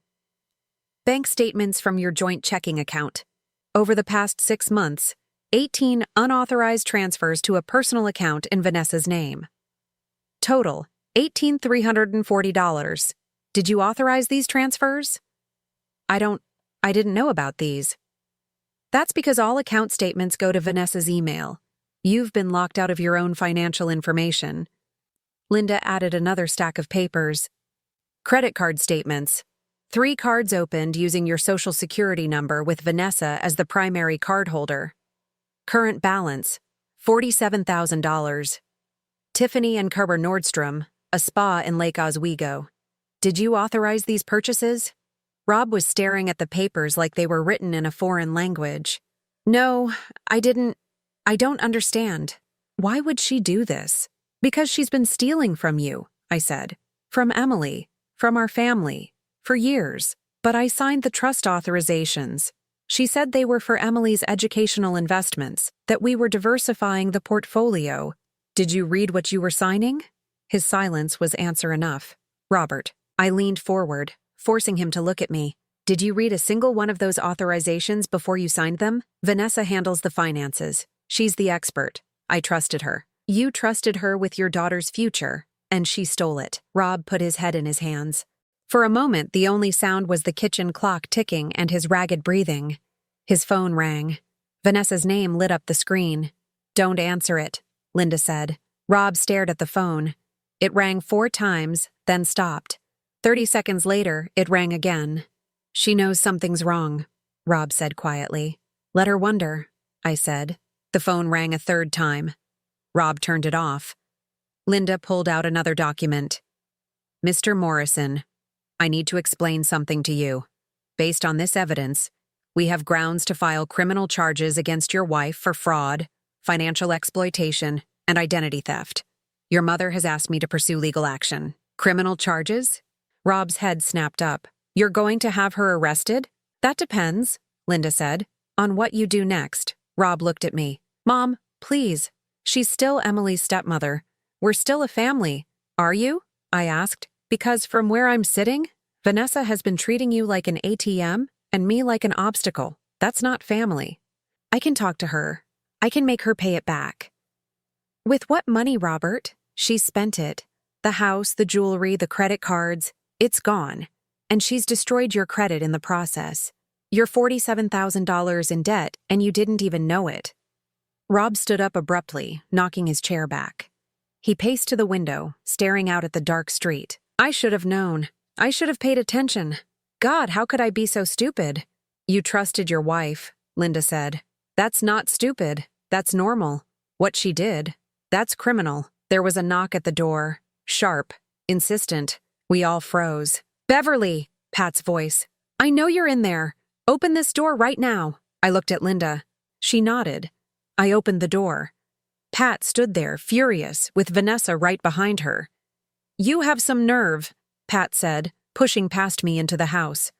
"Bank statements from your joint checking account. Over the past 6 months, 18 unauthorized transfers to a personal account in Vanessa's name. Total, $18,340. Did you authorize these transfers?" I didn't know about these." "That's because all account statements go to Vanessa's email. You've been locked out of your own financial information." Linda added another stack of papers. "Credit card statements. 3 cards opened using your social security number with Vanessa as the primary cardholder. Current balance, $47,000. Tiffany and Kerber Nordstrom, a spa in Lake Oswego. Did you authorize these purchases? Rob was staring at the papers like they were written in a foreign language. No, I didn't. I don't understand. Why would she do this? Because she's been stealing from you, I said. From Emily. From our family. For years. But I signed the trust authorizations. She said they were for Emily's educational investments, that we were diversifying the portfolio. Did you read what you were signing? His silence was answer enough. Robert. I leaned forward, forcing him to look at me. Did you read a single one of those authorizations before you signed them? Vanessa handles the finances. She's the expert. I trusted her. You trusted her with your daughter's future, and she stole it. Rob put his head in his hands. For a moment, the only sound was the kitchen clock ticking and his ragged breathing. His phone rang. Vanessa's name lit up the screen. Don't answer it, Linda said. Rob stared at the phone. It rang 4 times, then stopped. 30 seconds later, it rang again. She knows something's wrong, Rob said quietly. Let her wonder, I said. The phone rang a 3rd time. Rob turned it off. Linda pulled out another document. Mr. Morrison, I need to explain something to you. Based on this evidence, we have grounds to file criminal charges against your wife for fraud, financial exploitation, and identity theft. Your mother has asked me to pursue legal action. Criminal charges? Rob's head snapped up. You're going to have her arrested? That depends, Linda said. On what you do next. Rob looked at me. Mom, please. She's still Emily's stepmother. We're still a family. Are you? I asked. Because from where I'm sitting, Vanessa has been treating you like an ATM and me like an obstacle. That's not family. I can talk to her. I can make her pay it back. With what money, Robert? She's spent it. The house, the jewelry, the credit cards. It's gone. And she's destroyed your credit in the process. You're $47,000 in debt, and you didn't even know it. Rob stood up abruptly, knocking his chair back. He paced to the window, staring out at the dark street. I should have known. I should have paid attention. God, how could I be so stupid? You trusted your wife, Linda said. That's not stupid. That's normal. What she did, that's criminal. There was a knock at the door. Sharp, insistent. We all froze. Beverly, Pat's voice. I know you're in there. Open this door right now. I looked at Linda. She nodded. I opened the door. Pat stood there, furious, with Vanessa right behind her. You have some nerve, Pat said, pushing past me into the house.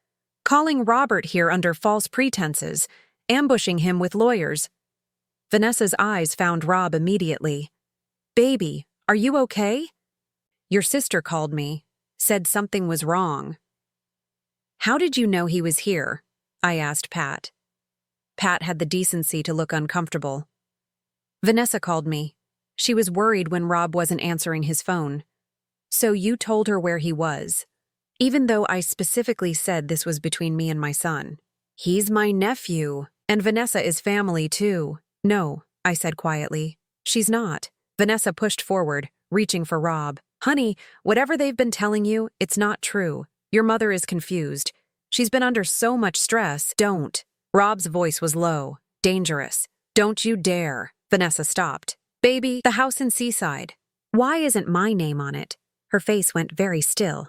Calling Robert here under false pretenses, ambushing him with lawyers. Vanessa's eyes found Rob immediately. Baby, are you okay? Your sister called me, said something was wrong. How did you know he was here? I asked Pat. Pat had the decency to look uncomfortable. Vanessa called me. She was worried when Rob wasn't answering his phone. So you told her where he was, even though I specifically said this was between me and my son. He's my nephew, and Vanessa is family too. No, I said quietly. She's not. Vanessa pushed forward, reaching for Rob. Honey, whatever they've been telling you, it's not true. Your mother is confused. She's been under so much stress. Don't. Rob's voice was low, dangerous. Don't you dare. Vanessa stopped. Baby, the house in Seaside. Why isn't my name on it? Her face went very still.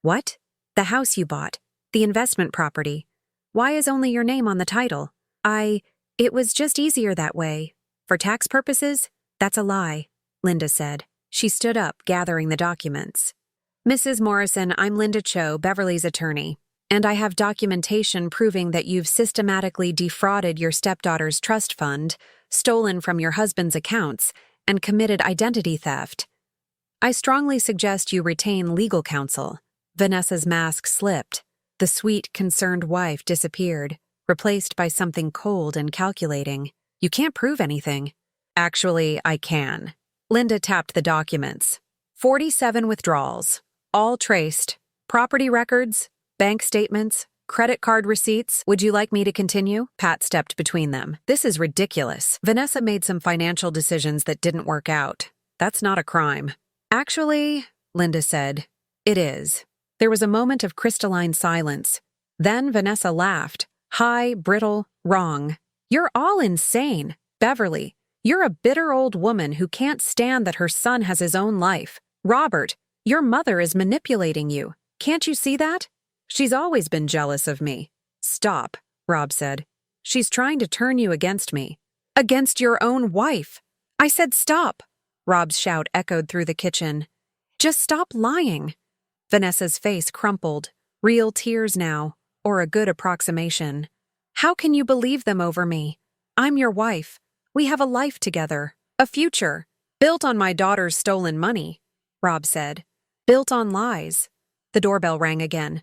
What? The house you bought. The investment property. Why is only your name on the title? It was just easier that way. For tax purposes? That's a lie, Linda said. She stood up, gathering the documents. Mrs. Morrison, I'm Linda Cho, Beverly's attorney, and I have documentation proving that you've systematically defrauded your stepdaughter's trust fund, stolen from your husband's accounts, and committed identity theft. I strongly suggest you retain legal counsel. Vanessa's mask slipped. The sweet, concerned wife disappeared, replaced by something cold and calculating. You can't prove anything. Actually, I can. Linda tapped the documents. 47 withdrawals. All traced. Property records, bank statements, credit card receipts. Would you like me to continue? Pat stepped between them. This is ridiculous. Vanessa made some financial decisions that didn't work out. That's not a crime. Actually, Linda said, it is. There was a moment of crystalline silence. Then Vanessa laughed. High, brittle, wrong. You're all insane. Beverly, You're a bitter old woman who can't stand that her son has his own life. Robert, your mother is manipulating you. Can't you see that? She's always been jealous of me. Stop, Rob said. She's trying to turn you against me. Against your own wife. I said stop. Rob's shout echoed through the kitchen. Just stop lying. Vanessa's face crumpled. Real tears now, or a good approximation. How can you believe them over me? I'm your wife. We have a life together, a future, built on my daughter's stolen money, Rob said. Built on lies. The doorbell rang again.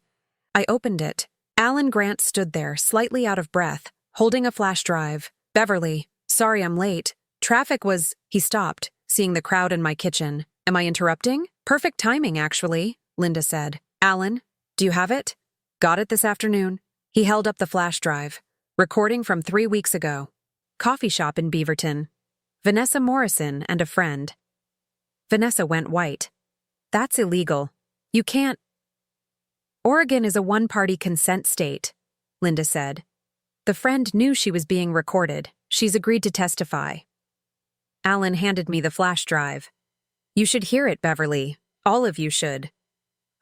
I opened it. Alan Grant stood there, slightly out of breath, holding a flash drive. Beverly, sorry I'm late. Traffic was... He stopped, seeing the crowd in my kitchen. Am I interrupting? Perfect timing, actually, Linda said. Alan, do you have it? Got it this afternoon. He held up the flash drive. Recording from 3 weeks ago. Coffee shop in Beaverton. Vanessa Morrison and a friend. Vanessa went white. That's illegal. You can't... Oregon is a one-party consent state, Linda said. The friend knew she was being recorded. She's agreed to testify. Alan handed me the flash drive. You should hear it, Beverly. All of you should.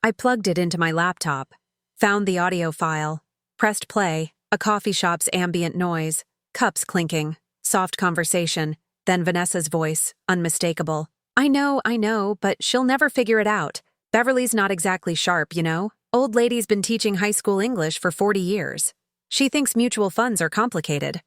I plugged it into my laptop, found the audio file, pressed play, a coffee shop's ambient noise, cups clinking, soft conversation, then Vanessa's voice, unmistakable. I know, but she'll never figure it out. Beverly's not exactly sharp, you know? Old lady's been teaching high school English for 40 years. She thinks mutual funds are complicated.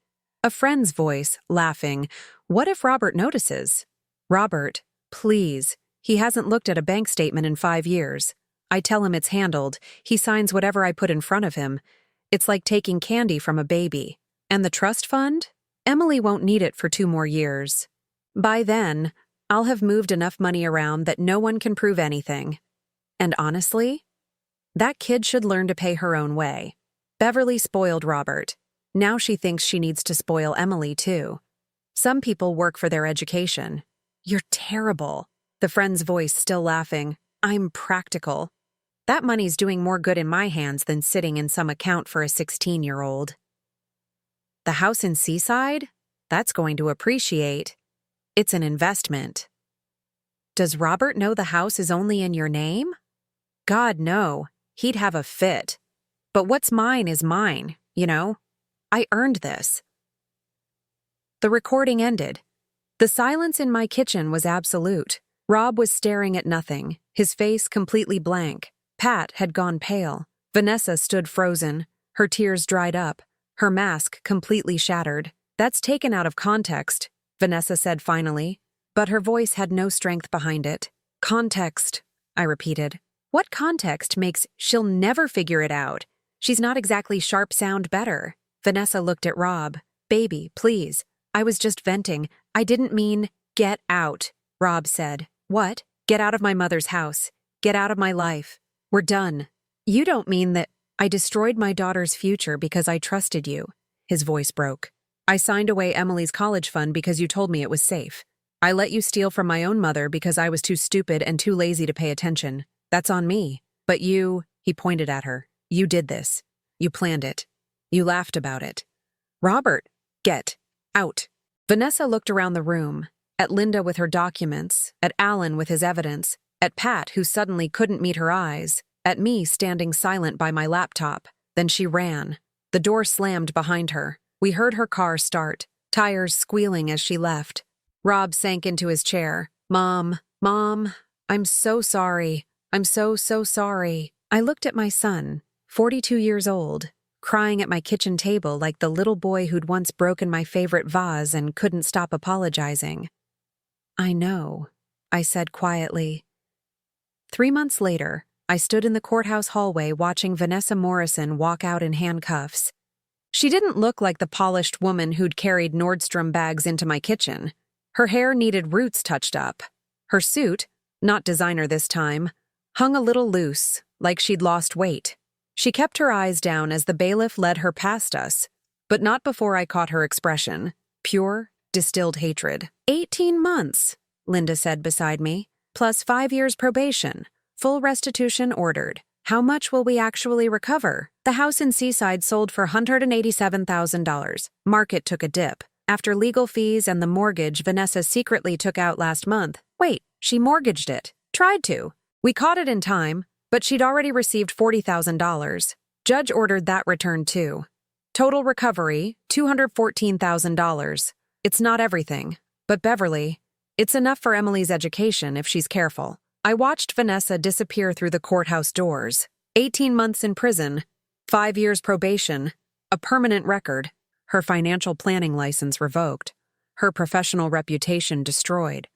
A friend's voice, laughing. What if Robert notices? Robert, please. He hasn't looked at a bank statement in 5 years. I tell him it's handled. He signs whatever I put in front of him. It's like taking candy from a baby. And the trust fund? Emily won't need it for 2 more years. By then, I'll have moved enough money around that no one can prove anything. And honestly, that kid should learn to pay her own way. Beverly spoiled Robert. Now she thinks she needs to spoil Emily, too. Some people work for their education. You're terrible. The friend's voice still laughing. I'm practical. That money's doing more good in my hands than sitting in some account for a 16-year-old. The house in Seaside? That's going to appreciate. It's an investment. Does Robert know the house is only in your name? God, no. He'd have a fit. But what's mine is mine, you know? I earned this. The recording ended. The silence in my kitchen was absolute. Rob was staring at nothing, his face completely blank. Pat had gone pale. Vanessa stood frozen. Her tears dried up. Her mask completely shattered. That's taken out of context, Vanessa said finally, but her voice had no strength behind it. Context, I repeated. What context makes she'll never figure it out? She's not exactly sharp sound better. Vanessa looked at Rob. Baby, please. I was just venting. I didn't mean, get out, Rob said. What? Get out of my mother's house. Get out of my life. We're done. You don't mean that I destroyed my daughter's future because I trusted you. His voice broke. I signed away Emily's college fund because you told me it was safe. I let you steal from my own mother because I was too stupid and too lazy to pay attention. That's on me. But you, he pointed at her, you did this. You planned it. You laughed about it. Robert, get out. Vanessa looked around the room, at Linda with her documents, at Alan with his evidence, at Pat who suddenly couldn't meet her eyes, at me standing silent by my laptop. Then she ran. The door slammed behind her. We heard her car start, tires squealing as she left. Rob sank into his chair. Mom, I'm so sorry. I'm so sorry. I looked at my son, 42 years old, crying at my kitchen table like the little boy who'd once broken my favorite vase and couldn't stop apologizing. I know, I said quietly. 3 months later, I stood in the courthouse hallway watching Vanessa Morrison walk out in handcuffs. She didn't look like the polished woman who'd carried Nordstrom bags into my kitchen. Her hair needed roots touched up. Her suit, not designer this time, hung a little loose, like she'd lost weight. She kept her eyes down as the bailiff led her past us, but not before I caught her expression. Pure, distilled hatred. 18 months, Linda said beside me, plus 5 years probation. Full restitution ordered. How much will we actually recover? The house in Seaside sold for $187,000. Market took a dip, After legal fees and the mortgage Vanessa secretly took out last month. Wait, she mortgaged it. Tried to. We caught it in time, but she'd already received $40,000. Judge ordered that returned too. Total recovery, $214,000. It's not everything. But Beverly, it's enough for Emily's education if she's careful. I watched Vanessa disappear through the courthouse doors. 18 months in prison, 5 years probation, a permanent record, her financial planning license revoked, her professional reputation destroyed.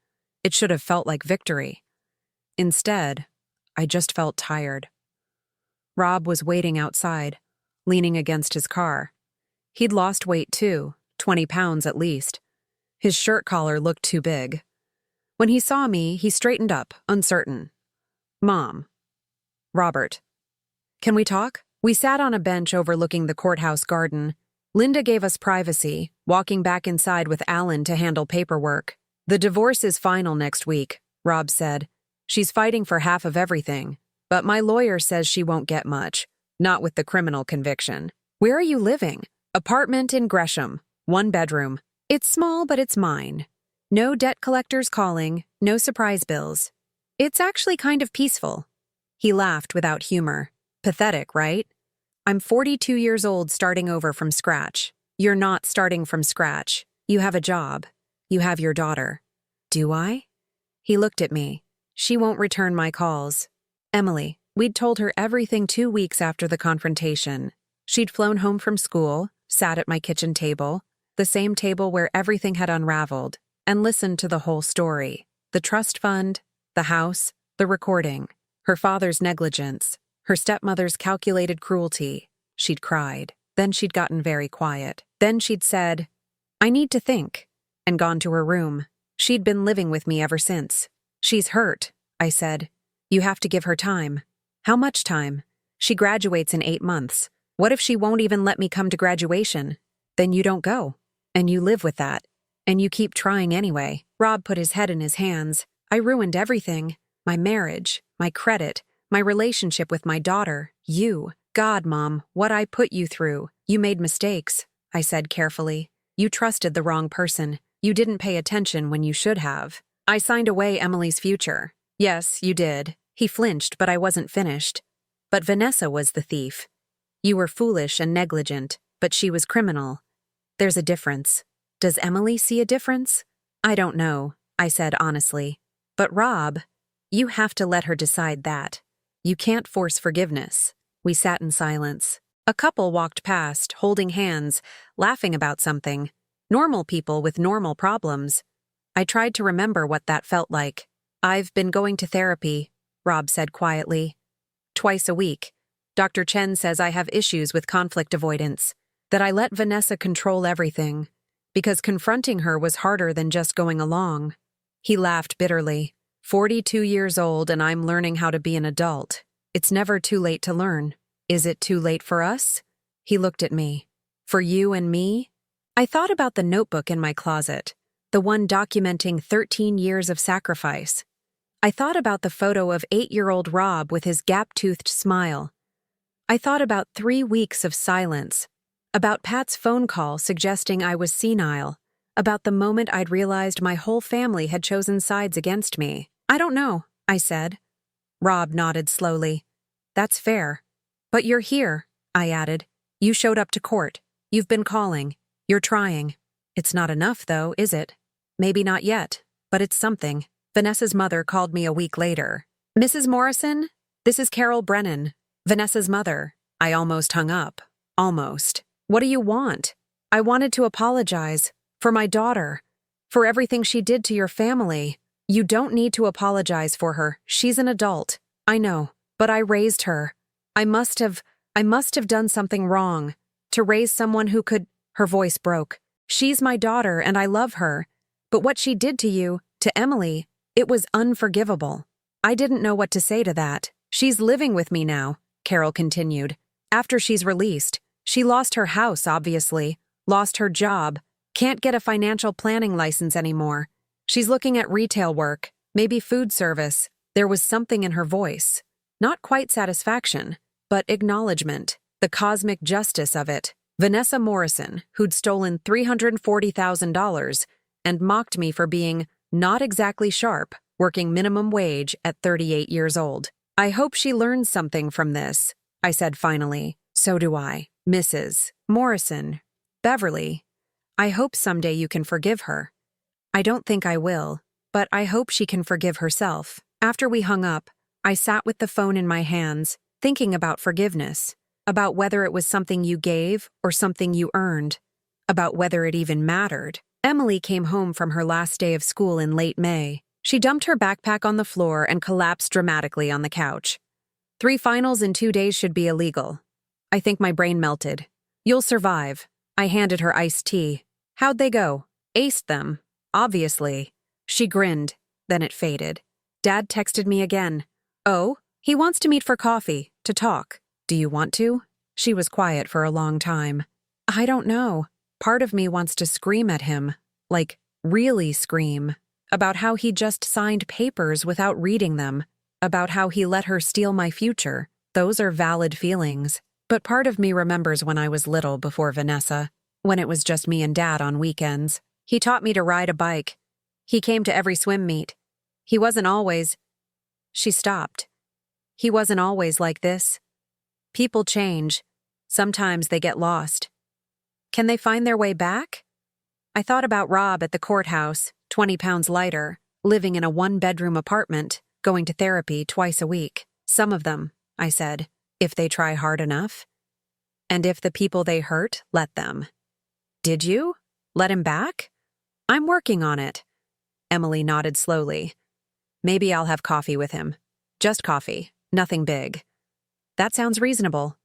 It should have felt like victory. Instead, I just felt tired. Rob was waiting outside, leaning against his car. He'd lost weight too, 20 pounds at least. His shirt collar looked too big. When he saw me, he straightened up, uncertain. Mom. Robert. Can we talk? We sat on a bench overlooking the courthouse garden. Linda gave us privacy, walking back inside with Alan to handle paperwork. The divorce is final next week, Rob said. She's fighting for half of everything, but my lawyer says she won't get much, not with the criminal conviction. Where are you living? Apartment in Gresham, 1 bedroom. It's small, but it's mine. No debt collectors calling, no surprise bills. It's actually kind of peaceful. He laughed without humor. Pathetic, right? I'm 42 years old starting over from scratch. You're not starting from scratch. You have a job. You have your daughter. Do I? He looked at me. She won't return my calls. Emily, we'd told her everything 2 weeks after the confrontation. She'd flown home from school, sat at my kitchen table, the same table where everything had unraveled, and listened to the whole story. The trust fund, the house, the recording, her father's negligence, her stepmother's calculated cruelty. She'd cried. Then she'd gotten very quiet. Then she'd said, I need to think, and gone to her room. She'd been living with me ever since. She's hurt, I said. You have to give her time. How much time? She graduates in 8 months. What if she won't even let me come to graduation? Then you don't go. And you live with that. And you keep trying anyway. Rob put his head in his hands. I ruined everything. My marriage, my credit, my relationship with my daughter, you. God, Mom, what I put you through. You made mistakes, I said carefully. You trusted the wrong person. You didn't pay attention when you should have. I signed away Emily's future. Yes, you did. He flinched, but I wasn't finished. But Vanessa was the thief. You were foolish and negligent, but she was criminal. There's a difference. Does Emily see a difference? I don't know, I said honestly. But Rob, you have to let her decide that. You can't force forgiveness. We sat in silence. A couple walked past, holding hands, laughing about something. Normal people with normal problems. I tried to remember what that felt like. I've been going to therapy, Rob said quietly. Twice a week. Dr. Chen says I have issues with conflict avoidance, that I let Vanessa control everything, because confronting her was harder than just going along. He laughed bitterly. 42 years old and I'm learning how to be an adult. It's never too late to learn. Is it too late for us? He looked at me. For you and me? I thought about the notebook in my closet, the one documenting 13 years of sacrifice. I thought about the photo of 8-year-old Rob with his gap-toothed smile. I thought about 3 weeks of silence, about Pat's phone call suggesting I was senile, about the moment I'd realized my whole family had chosen sides against me. I don't know, I said. Rob nodded slowly. That's fair. But you're here, I added. You showed up to court. You've been calling. You're trying. It's not enough, though, is it? Maybe not yet, but it's something. Vanessa's mother called me a week later. Mrs. Morrison, this is Carol Brennan, Vanessa's mother. I almost hung up. Almost. What do you want? I wanted to apologize. For my daughter. For everything she did to your family. You don't need to apologize for her. She's an adult. I know. But I raised her. I must have done something wrong. To raise someone who could... Her voice broke. She's my daughter and I love her. But what she did to you, to Emily, it was unforgivable. I didn't know what to say to that. She's living with me now, Carol continued. After she's released, she lost her house, obviously, lost her job, can't get a financial planning license anymore. She's looking at retail work, maybe food service. There was something in her voice. Not quite satisfaction, but acknowledgement, the cosmic justice of it. Vanessa Morrison, who'd stolen $340,000 and mocked me for being not exactly sharp, working minimum wage at 38 years old. I hope she learns something from this, I said finally. So do I, Mrs. Morrison. Beverly, I hope someday you can forgive her. I don't think I will, but I hope she can forgive herself. After we hung up, I sat with the phone in my hands, thinking about forgiveness, about whether it was something you gave or something you earned, about whether it even mattered. Emily came home from her last day of school in late May. She dumped her backpack on the floor and collapsed dramatically on the couch. 3 finals in 2 days should be illegal. I think my brain melted. You'll survive. I handed her iced tea. How'd they go? Aced them. Obviously. She grinned. Then it faded. Dad texted me again. Oh, he wants to meet for coffee, to talk. Do you want to? She was quiet for a long time. I don't know. Part of me wants to scream at him. Like, really scream. About how he just signed papers without reading them. About how he let her steal my future. Those are valid feelings. But part of me remembers when I was little before Vanessa, when it was just me and Dad on weekends. He taught me to ride a bike. He came to every swim meet. He wasn't always... She stopped. He wasn't always like this. People change. Sometimes they get lost. Can they find their way back? I thought about Rob at the courthouse, 20 pounds lighter, living in a 1-bedroom apartment, going to therapy twice a week. Some of them, I said, if they try hard enough. And if the people they hurt, let them. Did you? Let him back? I'm working on it. Emily nodded slowly. Maybe I'll have coffee with him. Just coffee, nothing big. That sounds reasonable.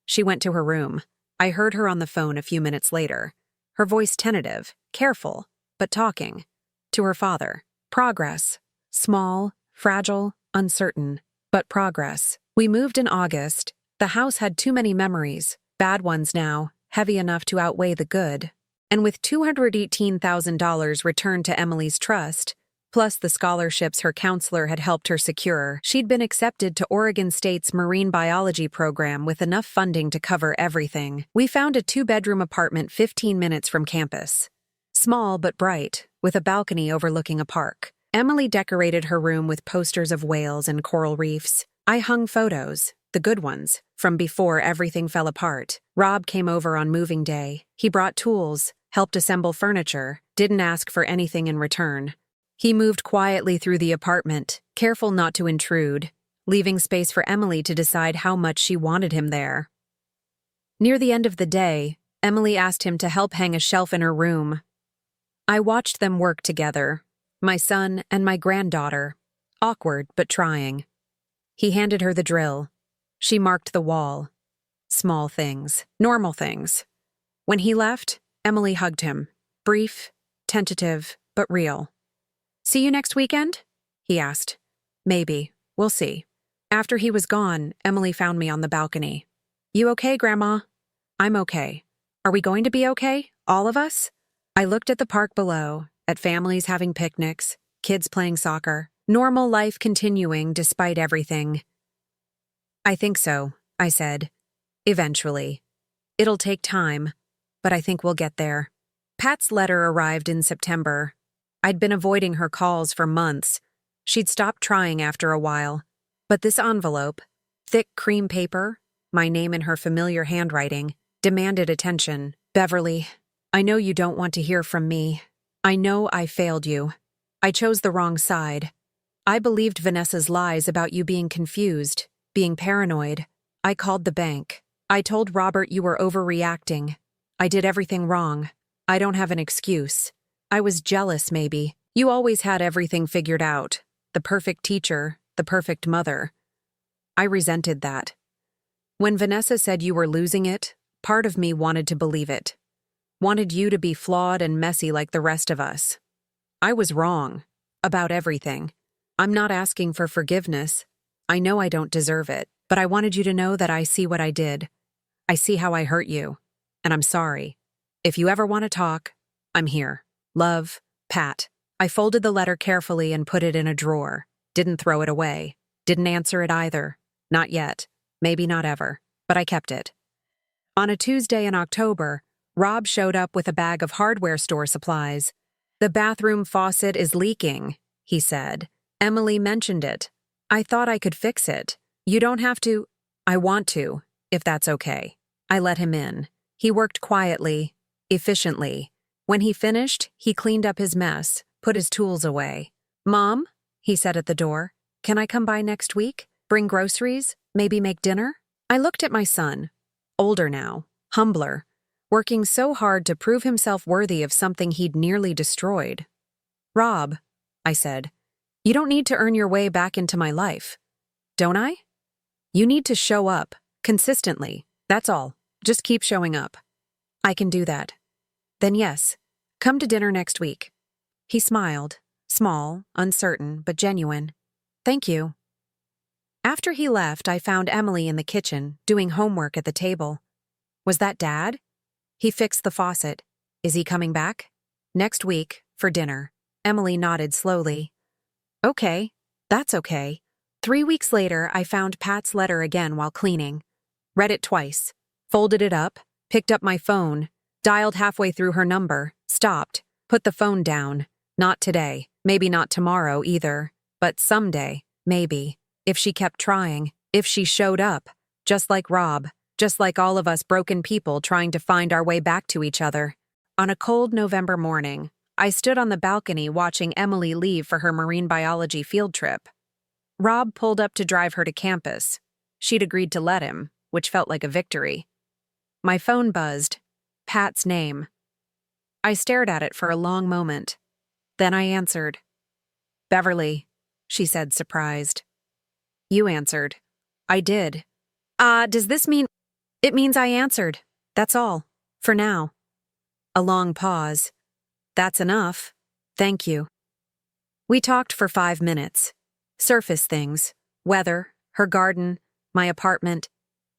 She went to her room. I heard her on the phone a few minutes later. Her voice tentative, careful, but talking. To her father. Progress. Small, fragile, uncertain, but progress. We moved in August. The house had too many memories, bad ones now, heavy enough to outweigh the good. And with $218,000 returned to Emily's trust, plus the scholarships her counselor had helped her secure, she'd been accepted to Oregon State's marine biology program with enough funding to cover everything. We found a 2-bedroom apartment 15 minutes from campus. Small but bright, with a balcony overlooking a park. Emily decorated her room with posters of whales and coral reefs. I hung photos, the good ones, from before everything fell apart. Rob came over on moving day. He brought tools, helped assemble furniture, didn't ask for anything in return. He moved quietly through the apartment, careful not to intrude, leaving space for Emily to decide how much she wanted him there. Near the end of the day, Emily asked him to help hang a shelf in her room. I watched them work together, my son and my granddaughter, awkward but trying. He handed her the drill. She marked the wall. Small things, normal things. When he left, Emily hugged him, brief, tentative, but real. See you next weekend? He asked. Maybe. We'll see. After he was gone, Emily found me on the balcony. You okay, Grandma? I'm okay. Are we going to be okay? All of us? I looked at the park below, at families having picnics, kids playing soccer, normal life continuing despite everything. I think so, I said. Eventually. It'll take time, but I think we'll get there. Pat's letter arrived in September. I'd been avoiding her calls for months. She'd stopped trying after a while. But this envelope, thick cream paper, my name in her familiar handwriting, demanded attention. Beverly, I know you don't want to hear from me. I know I failed you. I chose the wrong side. I believed Vanessa's lies about you being confused, being paranoid. I called the bank. I told Robert you were overreacting. I did everything wrong. I don't have an excuse. I was jealous, maybe. You always had everything figured out. The perfect teacher, the perfect mother. I resented that. When Vanessa said you were losing it, part of me wanted to believe it. Wanted you to be flawed and messy like the rest of us. I was wrong. About everything. I'm not asking for forgiveness. I know I don't deserve it, but I wanted you to know that I see what I did. I see how I hurt you. And I'm sorry. If you ever want to talk, I'm here. Love, Pat. I folded the letter carefully and put it in a drawer. Didn't throw it away. Didn't answer it either. Not yet. Maybe not ever. But I kept it. On a Tuesday in October, Rob showed up with a bag of hardware store supplies. "The bathroom faucet is leaking," he said. "Emily mentioned it. I thought I could fix it. You don't have to." "I want to, if that's okay." I let him in. He worked quietly, efficiently. When he finished, he cleaned up his mess, put his tools away. "Mom," he said at the door, "can I come by next week? Bring groceries? Maybe make dinner?" I looked at my son, older now, humbler, working so hard to prove himself worthy of something he'd nearly destroyed. "Rob," I said, "you don't need to earn your way back into my life." "Don't I?" "You need to show up, consistently, that's all. Just keep showing up." "I can do that." "Then yes, come to dinner next week." He smiled, small, uncertain, but genuine. "Thank you." After he left, I found Emily in the kitchen, doing homework at the table. "Was that Dad?" "He fixed the faucet. Is he coming back?" "Next week, for dinner." Emily nodded slowly. "Okay, that's okay." 3 weeks later, I found Pat's letter again while cleaning. Read it twice, folded it up, picked up my phone, dialed halfway through her number, stopped, put the phone down. Not today, maybe not tomorrow either, but someday, maybe. If she kept trying, if she showed up, just like Rob, just like all of us broken people trying to find our way back to each other. On a cold November morning, I stood on the balcony watching Emily leave for her marine biology field trip. Rob pulled up to drive her to campus. She'd agreed to let him, which felt like a victory. My phone buzzed. Pat's name. I stared at it for a long moment. Then I answered. "Beverly," she said, surprised. "You answered." "I did." Does this mean—" "It means I answered. That's all. For now." A long pause. "That's enough. Thank you." We talked for 5 minutes. Surface things. Weather, her garden, my apartment.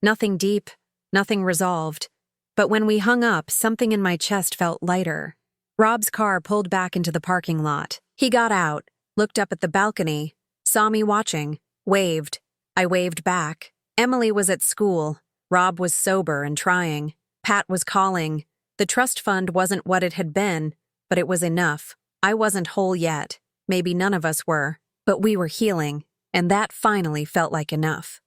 Nothing deep, nothing resolved. But when we hung up, something in my chest felt lighter. Rob's car pulled back into the parking lot. He got out, looked up at the balcony, saw me watching, waved. I waved back. Emily was at school. Rob was sober and trying. Pat was calling. The trust fund wasn't what it had been, but it was enough. I wasn't whole yet. Maybe none of us were. But we were healing, and that finally felt like enough.